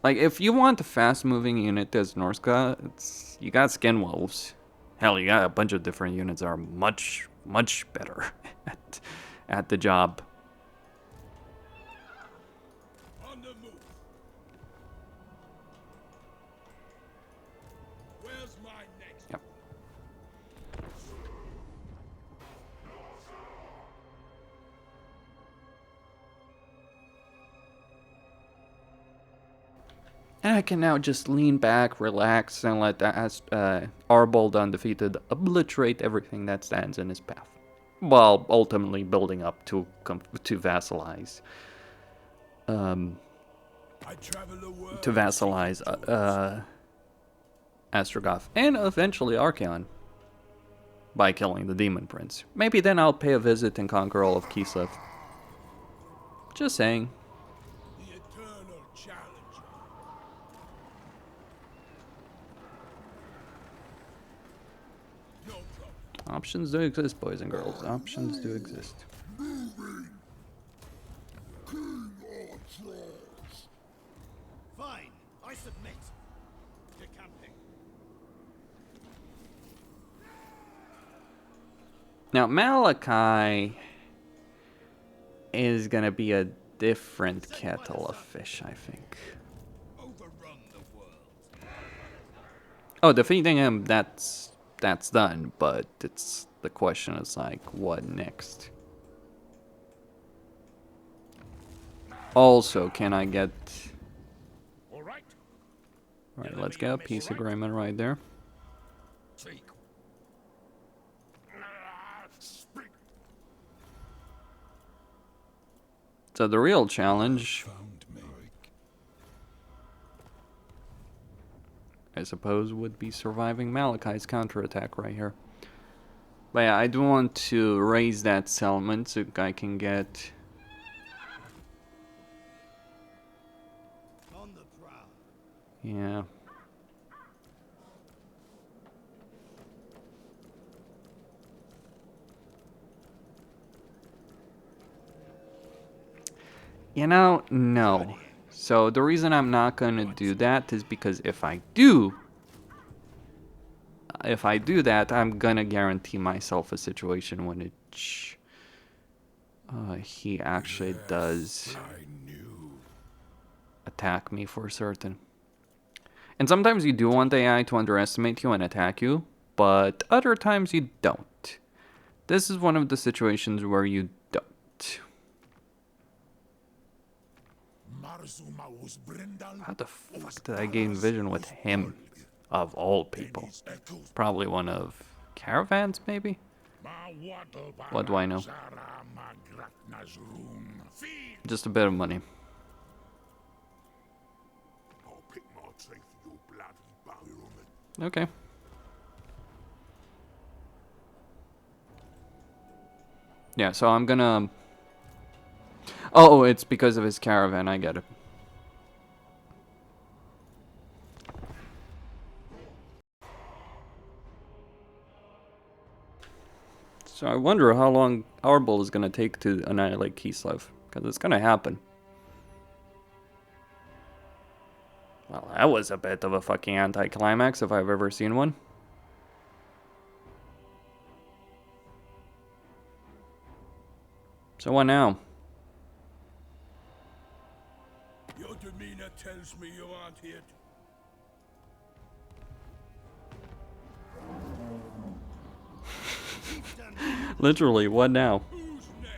Like, if you want a fast-moving unit as Norsca, you got Skin Wolves. Hell, you got a bunch of different units that are much, much better at the job. On the move. Where's my next? Yep. And I can now just lean back, relax, and let Arbol undefeated obliterate everything that stands in his path, while ultimately building up to vassalize. Astrogoth and eventually Archaon. by killing the Demon Prince. Maybe then I'll pay a visit and conquer all of Kislev. Just saying. The eternal challenger. No problem. Options do exist, boys and girls. Options do exist. Fine, I submit. To camping. Now, Malachi is gonna be a different kettle of fish, I think. Overrun the world. Oh, defeating him, that's done, but it's the question is like, what next? Also, can I get... All right. Alright, let's get a peace agreement right there. Speak. Speak. So the real challenge, I suppose, would be surviving Malachi's counterattack right here. But yeah, I do want to raise that settlement so I can get... On the prowl. Yeah. You know, no. So the reason I'm not going to do that is because if I do that, I'm going to guarantee myself a situation when it he actually does attack me for certain. And sometimes you do want the AI to underestimate you and attack you, but other times you don't. This is one of the situations where you don't. How the fuck did I gain vision with him, of all people? Probably one of Caravans, maybe? What do I know? Just a bit of money. Okay. Yeah, so I'm gonna... Oh, it's because of his caravan, I get it. So I wonder how long our bull is gonna take to annihilate Kislev, because it's gonna happen. Well, that was a bit of a fucking anticlimax if I've ever seen one. So what now? Your demeanor tells me you aren't here to... Literally, what now? Who's next?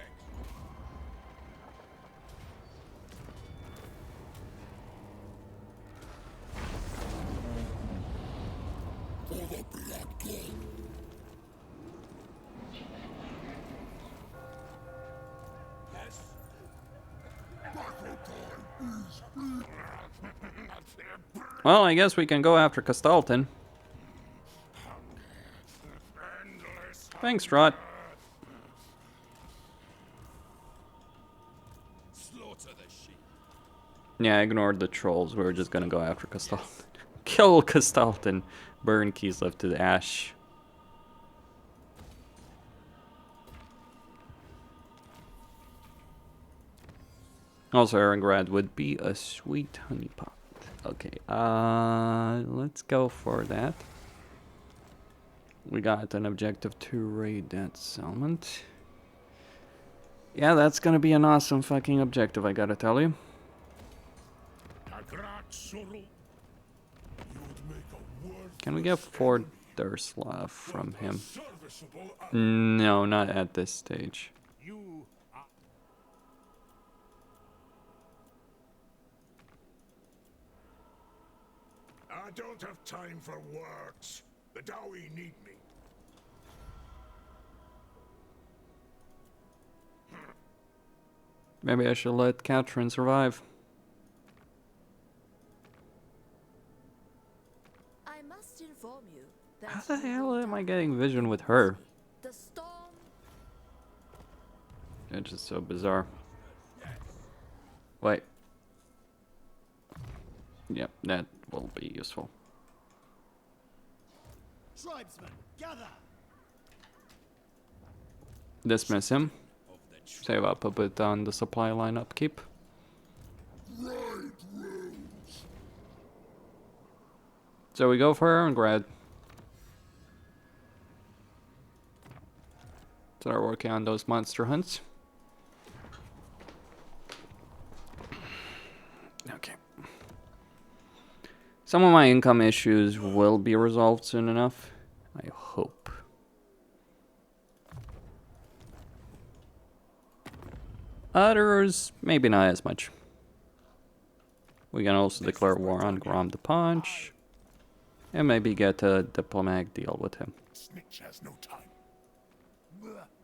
Yes. Well, I guess we can go after Castalton. Thanks, Trot. Slaughter the sheep. Yeah, I ignored the trolls. We were just gonna go after Castalton. Kill Castalton. Burn Kislev to the ash. Also, Erengrad would be a sweet honeypot. Okay, let's go for that. We got an objective to raid that settlement. Yeah, that's gonna be an awesome fucking objective, I gotta tell you. Can we get 4 Durslav from him? No, not at this stage. You are... I don't have time for words. The Dowie need me. Maybe I should let Katrin survive. I must inform you that How the hell am I getting vision with her? It's just so bizarre. Wait. Yep, that will be useful. Tribesmen, gather! Dismiss him. Save up a bit on the supply line upkeep. So we go for Irongrad. Start working on those monster hunts. Okay. Some of my income issues will be resolved soon enough. I hope. Others, maybe not as much. We can also declare war on Grom the Punch. And maybe get a diplomatic deal with him. Snitch has no time.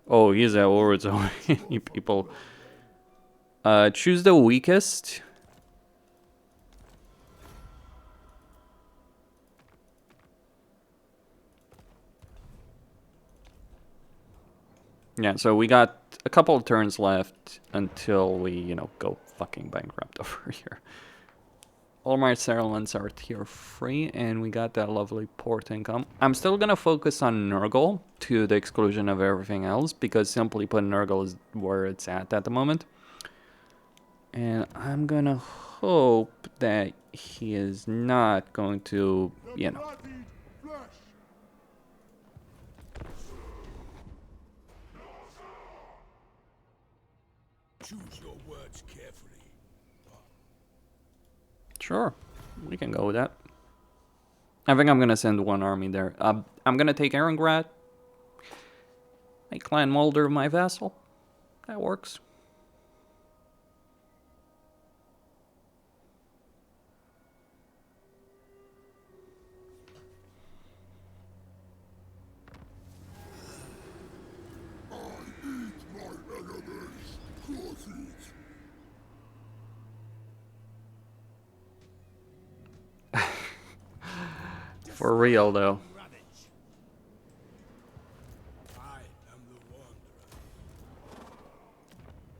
Oh, he's at war with so many people. Choose the weakest. Yeah, so we got a couple of turns left until we, you know, go fucking bankrupt over here. All my settlements are tier 3, and we got that lovely port income. I'm still gonna focus on Nurgle to the exclusion of everything else, because simply put, Nurgle is where it's at the moment. And I'm gonna hope that he is not going to, you know... Choose your words carefully. Sure, we can go with that. I think I'm gonna send one army there. I'm gonna take Irongrad. Make Clan Mulder my vassal. That works. For real, though. I am the Wanderer.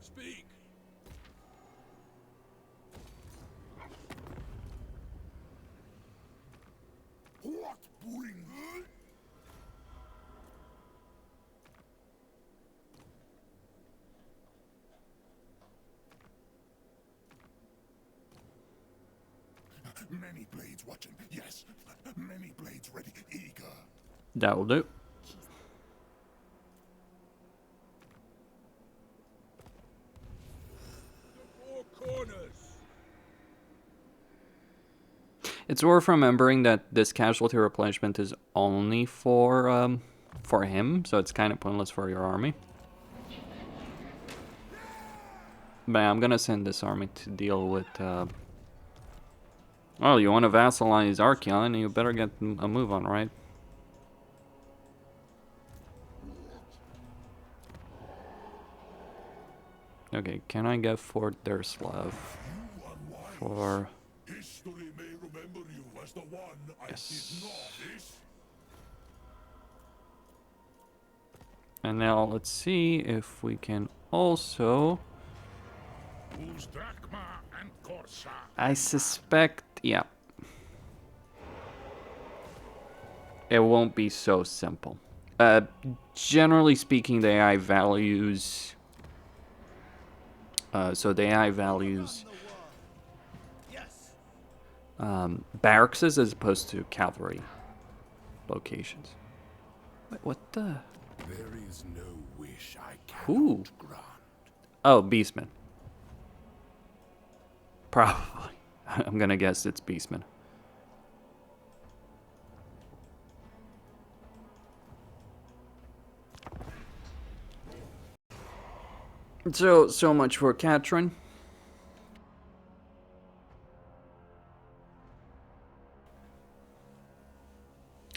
Speak. What brings? Many blades watching. Yes, many blades ready, eager. That'll do. Four corners. It's worth remembering that this casualty replenishment is only for him, so it's kind of pointless for your army. But I'm gonna send this army to deal with. Well, you want to vassalize Archeon, you better get a move on, right? Okay, can I get Fort Derslav for... History may remember you as the one I did not. And now let's see if we can also... I suspect, yeah. It won't be so simple. Generally speaking, the AI values... so the AI values... barracks as opposed to cavalry locations. Wait, what the... There is no wish I Who? cannot grant. Oh, Beastman. Probably. I'm gonna guess it's Beastman. So much for Katrin.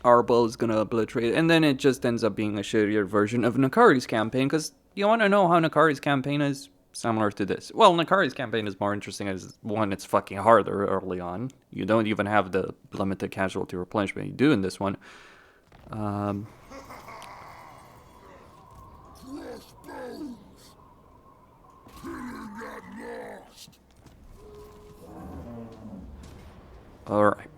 Arbo is gonna obliterate it, and then it just ends up being a shittier version of Nakari's campaign, because you want to know how Nakari's campaign is similar to this. Well, Nakari's campaign is more interesting as, one, it's fucking harder early on. You don't even have the limited casualty replenishment you do in this one. Alright.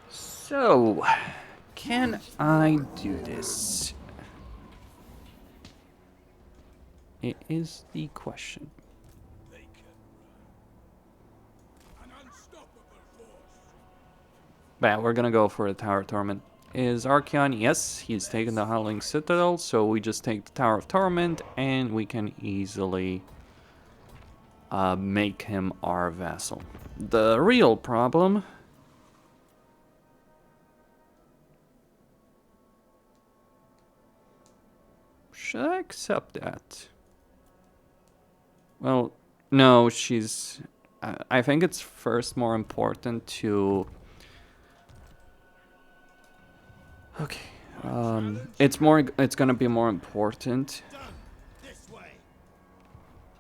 So, can I do this? It is the question. An unstoppable force. But we're gonna go for the Tower of Torment. Is Archeon? Yes, he's taken the Howling Citadel, so we just take the Tower of Torment and we can easily make him our vassal. The real problem... Should I accept that? Well, no, she's... I think it's first more important to... Okay, it's gonna be more important... This way.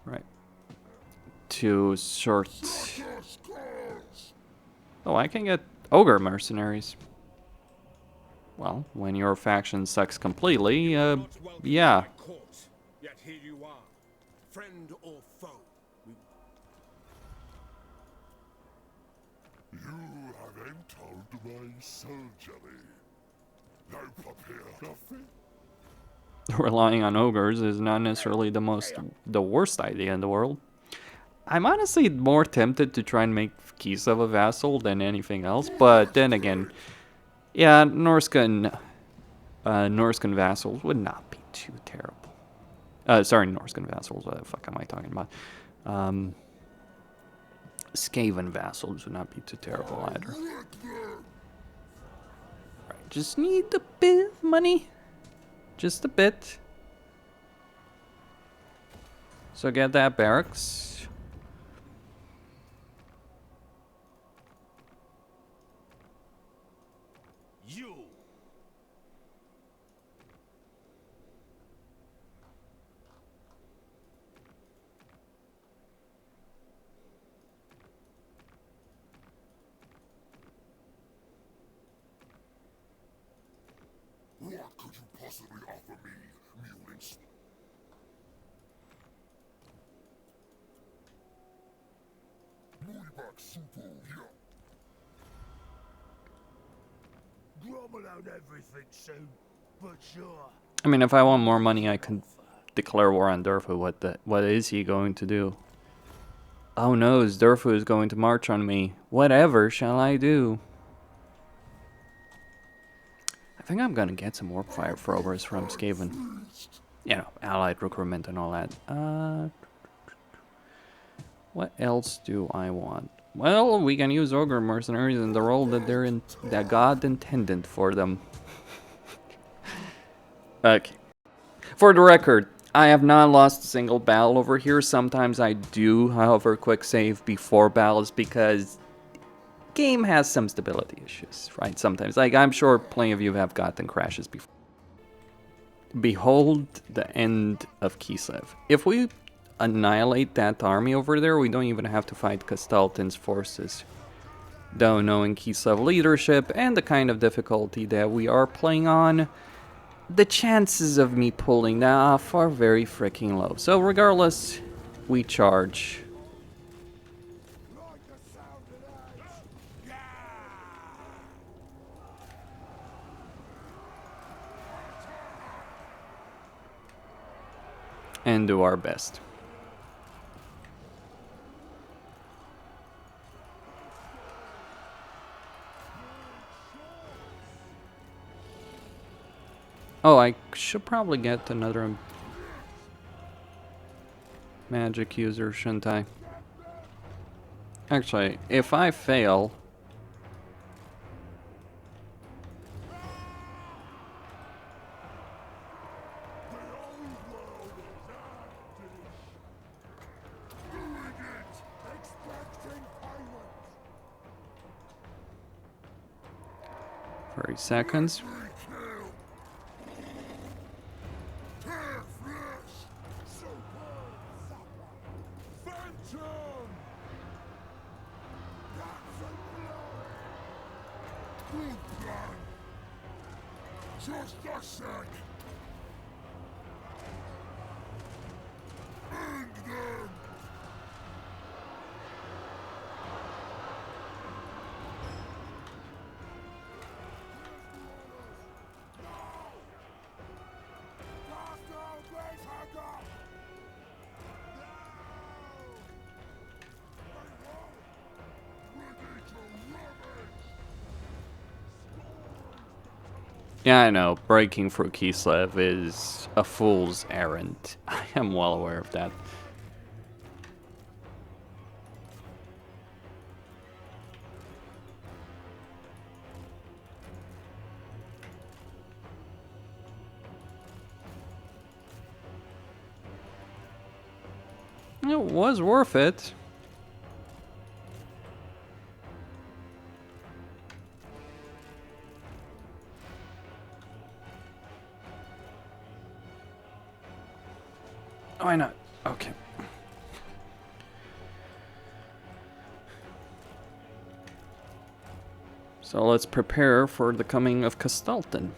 Right. To sort... Oh, I can get Ogre Mercenaries. Well, when your faction sucks completely, yeah. Yet here you are, friend or foe. You have entered my surgery. No papier coffee? Relying on ogres is not necessarily the worst idea in the world. I'm honestly more tempted to try and make Kiev a vassal than anything else, but then again, yeah, Norscan vassals would not be too terrible. Sorry, Norscan vassals, what the fuck am I talking about? Skaven vassals would not be too terrible either. Right, just need a bit of money. Just a bit. So get that barracks. You. What could you possibly offer me, mutants? Muy back super here. Grumble out everything soon, but sure. I mean, if I want more money, I could declare war on Durfu. What is he going to do? Oh no, Durfu is going to march on me. Whatever shall I do? I think I'm gonna get some warp fire throwers from Skaven. You know, allied recruitment and all that. What else do I want? Well, we can use Ogre Mercenaries in the role that God intended for them. Okay. For the record, I have not lost a single battle over here. Sometimes I do, however, quick save before battles because game has some stability issues, right? Sometimes, like I'm sure plenty of you have gotten crashes before. Behold the end of Kislev. If we annihilate that army over there, we don't even have to fight Kastaltin's forces. Though knowing Kislev leadership and the kind of difficulty that we are playing on, the chances of me pulling that off are very freaking low. So regardless, we charge. And do our best. Oh, I should probably get another magic user, shouldn't I? Actually, if I fail... seconds. Just a sec. End them. Yeah, I know. Breaking through Kislev is a fool's errand. I am well aware of that. It was worth it. Why not? Okay. So let's prepare for the coming of Castalton.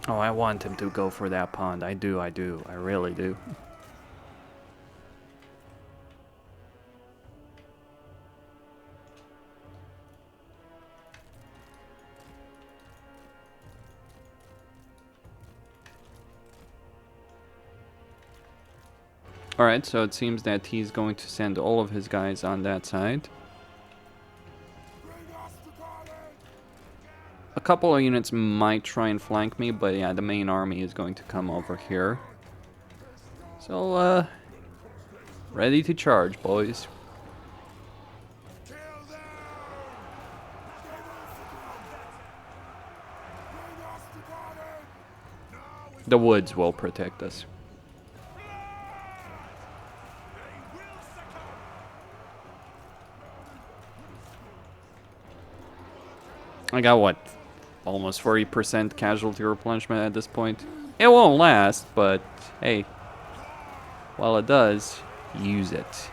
Oh, I want him to go for that pond. I do. I really do. Alright, so it seems that he's going to send all of his guys on that side. A couple of units might try and flank me, but yeah, the main army is going to come over here. So, ready to charge, boys. The woods will protect us. I got what? Almost 40% casualty replenishment at this point. It won't last, but hey, while it does, use it.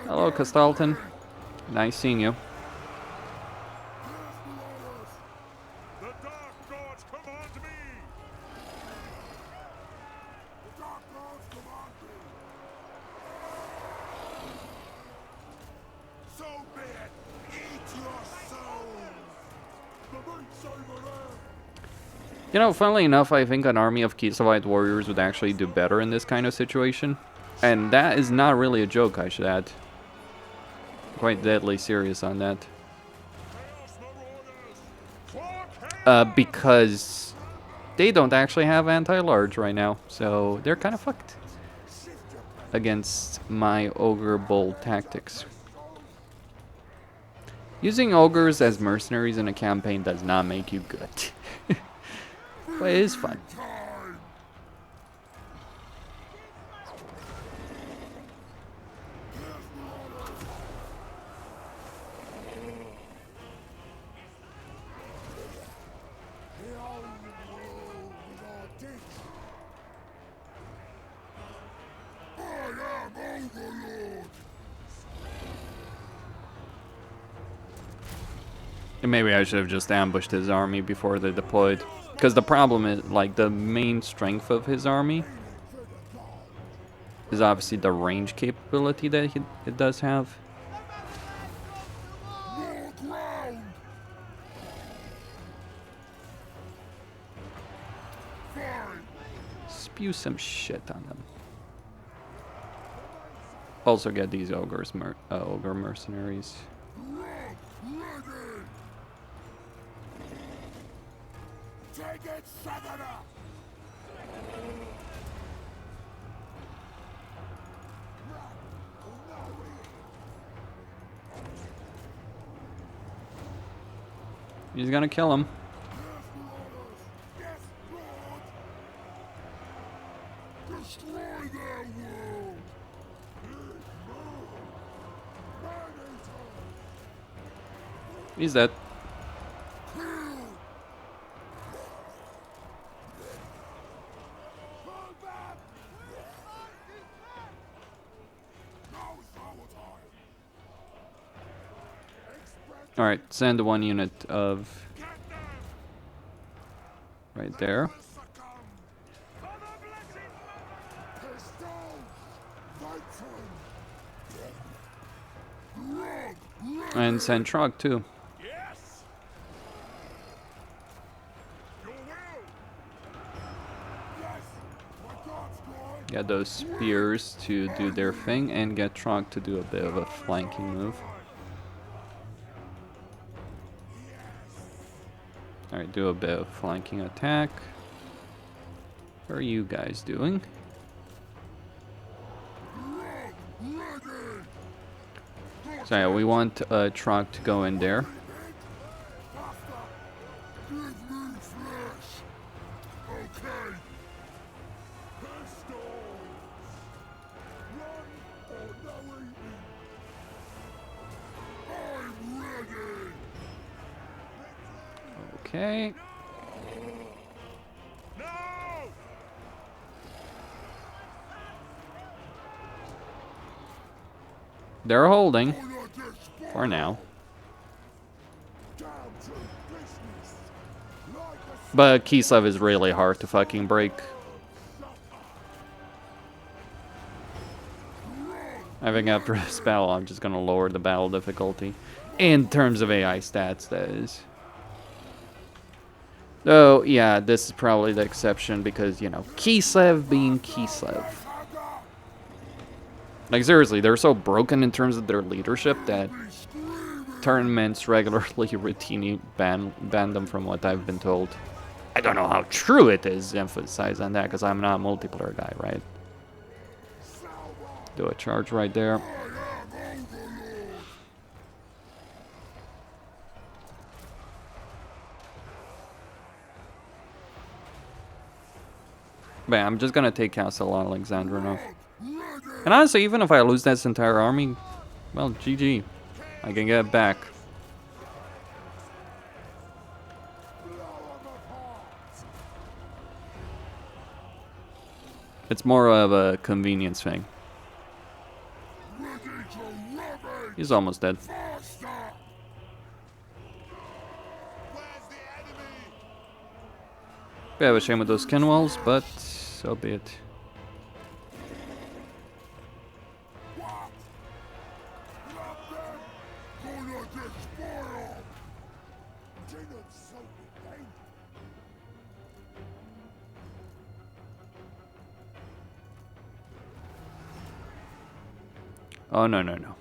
Hello, Castalton. Nice seeing you. You know, funnily enough, I think an army of Kislev warriors would actually do better in this kind of situation. And that is not really a joke, I should add. Quite deadly serious on that. Because they don't actually have anti-large right now, so they're kind of fucked against my ogre bold tactics. Using ogres as mercenaries in a campaign does not make you good. But it is fun. And maybe I should have just ambushed his army before they deployed. Because the problem is, like, the main strength of his army is obviously the range capability that it does have. Spew some shit on them. Also get these ogre mercenaries. He's gonna kill him. He's dead. Alright, send one unit of... right there. And send Trog too. Yes. Your will. Yes. My God's going. Get those spears to do their thing and get Trog to do a bit of a flanking move. Alright, do a bit of flanking attack. What are you guys doing? So yeah, we want Trog to go in there. Okay. They're holding. For now. But Kislev is really hard to fucking break. I think after this battle, I'm just gonna lower the battle difficulty. In terms of AI stats, that is. So, yeah, this is probably the exception because, you know, Kislev being Kislev. Like, seriously, they're so broken in terms of their leadership that tournaments regularly routinely ban them from what I've been told. I don't know how true it is, emphasize on that, because I'm not a multiplayer guy, right? Do a charge right there. But I'm just gonna take Castle Alexandra now. And honestly, even if I lose this entire army, well, GG. I can get it back. It's more of a convenience thing. He's almost dead. Bit of a shame with those skin walls, but so be it. Oh, no, no, no.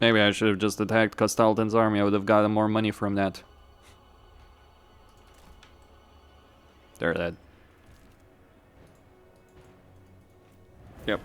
Maybe I should have just attacked Castalton's army. I would have gotten more money from that. They're dead. Yep.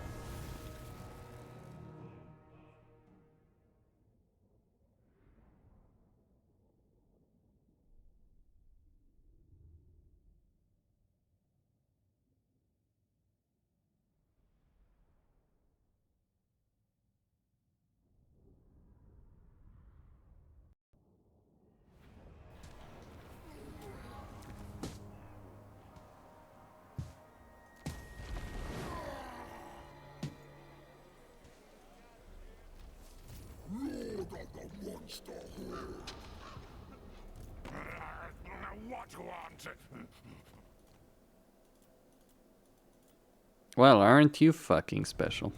Well, aren't you fucking special?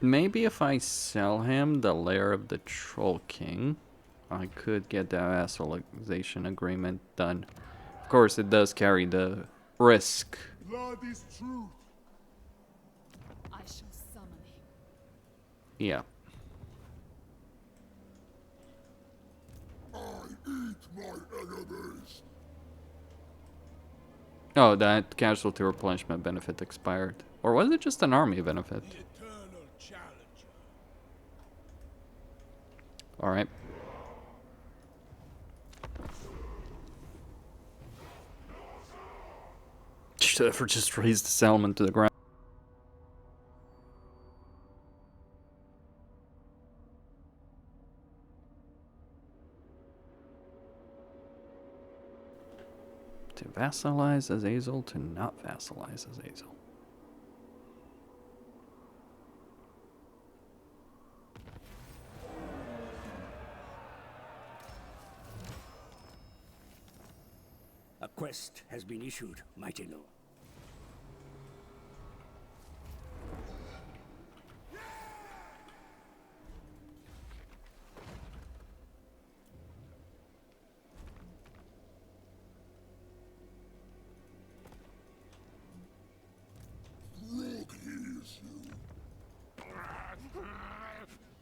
Maybe if I sell him the Lair of the Troll King, I could get the vassalization agreement done. Of course, it does carry the risk. Blood is truth. I shall summon him. Yeah. I eat my enemies. Oh, that casualty replenishment benefit expired. Or was it just an army benefit? Eternal challenger. Alright. Should have just raised the settlement to the ground. vassalize Azazel to not vassalize Azazel. A quest has been issued, mighty lord.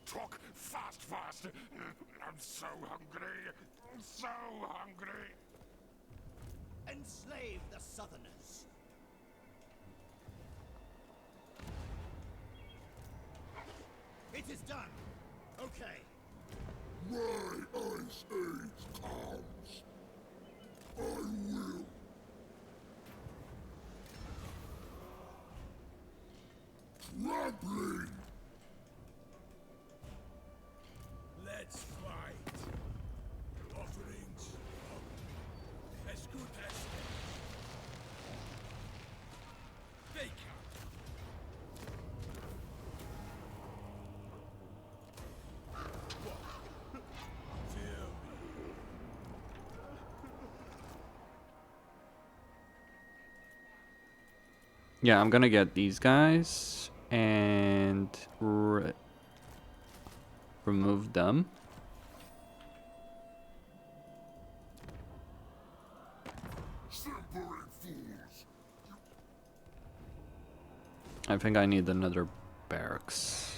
Talk fast. I'm so hungry. So hungry. Enslave the Southerners. It is done. Okay. My ice age comes. I will. Trampling. Let's fight. Offerings. Escutas. They count. Feel me. Yeah, I'm gonna get these guys and remove them. Simpering fools. I think I need another barracks.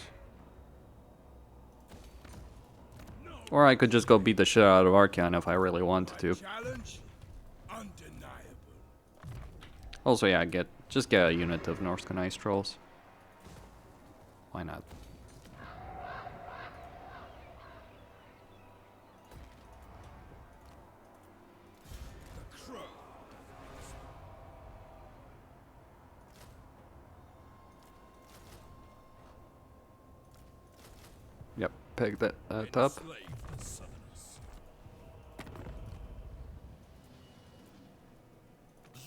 Or I could just go beat the shit out of Archeon if I really wanted to. Challenge? Undeniable. Also, yeah, just get a unit of Norsca Ice Trolls. Why not? The crow. Yep, pick that up. Enslave the Southerners.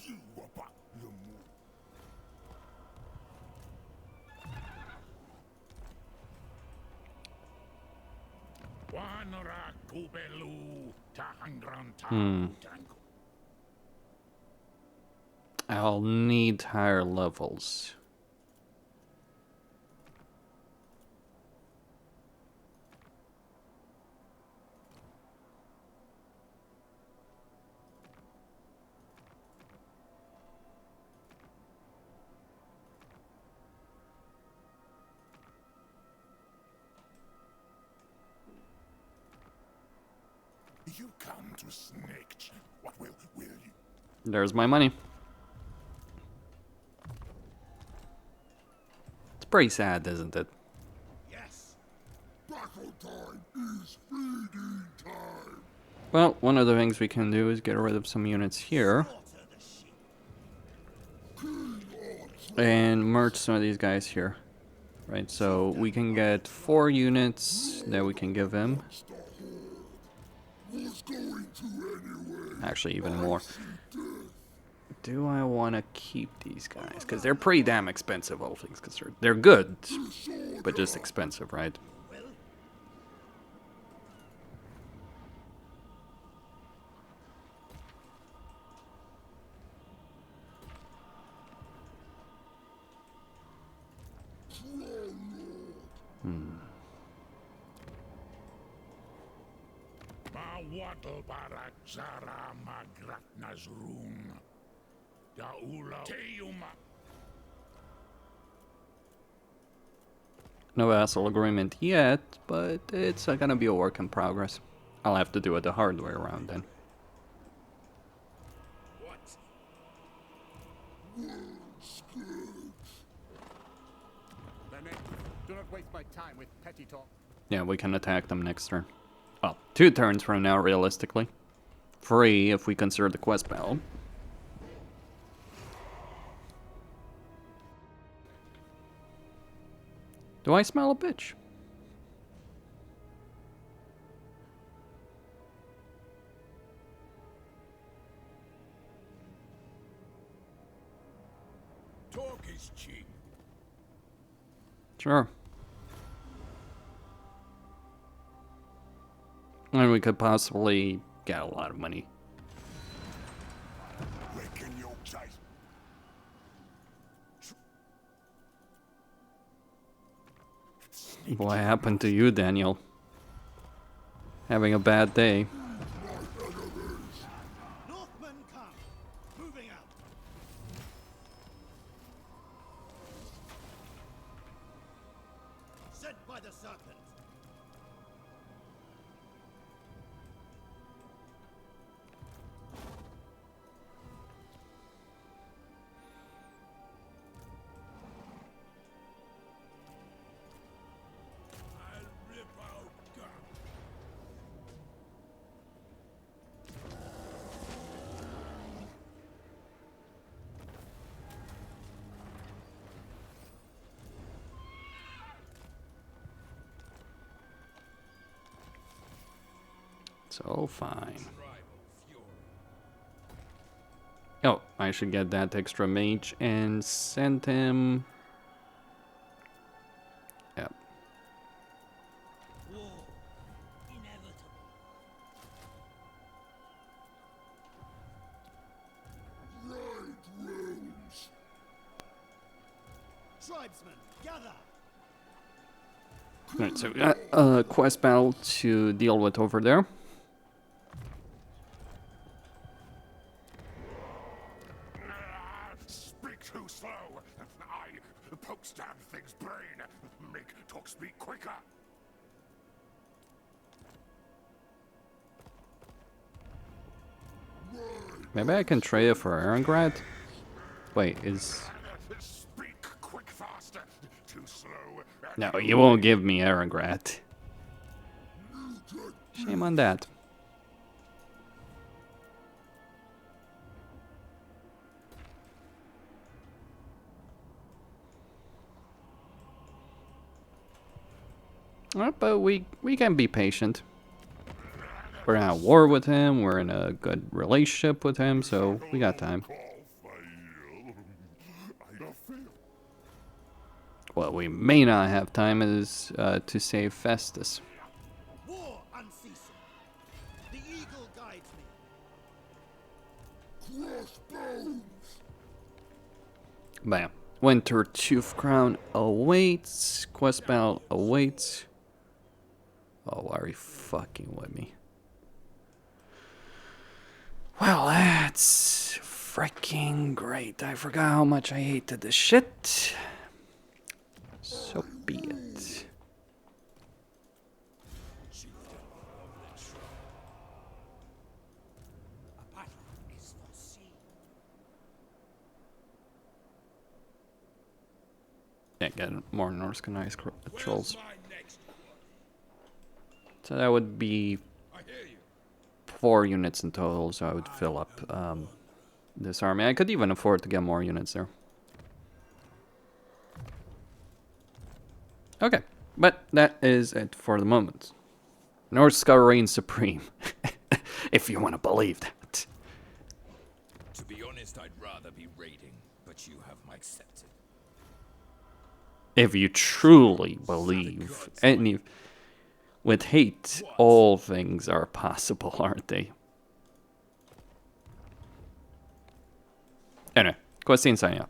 You about the move. Wanra kubelu tahangran Hmm. tango. I'll need higher levels. You come to snake. What will you? There's my money. It's pretty sad, isn't it? Yes. Battle time is feeding time. Well, one of the things we can do is get rid of some units here. Slaughter the sheep. And merge some of these guys here. Right, so we can get 4 units that we can give him. Was going to anyway. Actually, even more. Do I want to keep these guys? Because they're pretty damn expensive, all things considered. They're good, but just expensive, right? Well, Ma wattle barak zara magrat nazrung. Da ula teuma. No vassal agreement yet, but it's gonna be a work in progress. I'll have to do it the hard way around then. What? Lenin, do not waste my time with petty talk. Yeah, we can attack them next turn. Well, 2 turns from now, realistically. 3 if we consider the quest battle. Do I smell a bitch? Talk is cheap. Sure. And we could possibly get a lot of money. Reckon you'll take. What happened to you, Daniel? Having a bad day. Northmen come. Moving out. Sent by the serpent. I'll rip out God. So fine. Tribal fury. Oh, I should get that extra mage and send him. Yep. War. Inevitable. Right roads. Tribesmen, gather. Alright, so we got a quest battle to deal with over there. Speak too slow. I poke stab things brain. Make talk speak quicker. Maybe I can trade it for Erengrad? Wait, is... Speak quick faster. Too slow. No, you won't give me Erengrad. Shame on that. But we can be patient. We're at war with him, we're in a good relationship with him, so we got time. What we may not have time is to save Festus. War unceasing. The eagle guides me. Crossbones. Bam. Winter Tooth Crown awaits. Quest battle awaits. Oh, are you fucking with me? Well, that's freaking great. I forgot how much I hated this shit. So be it. A battle is foreseen. Yeah, get more Norsca trolls. Where's my next one? So that would be I hear you. 4 units in total, so I would fill up this army. I could even afford to get more units there. Okay, but that is it for the moment. Norsca reigns supreme, if you want to believe that. To be honest, I'd rather be raiding, but you have my accepted. If you truly believe, and with hate, all things are possible, aren't they? Anyway, Questine signing up.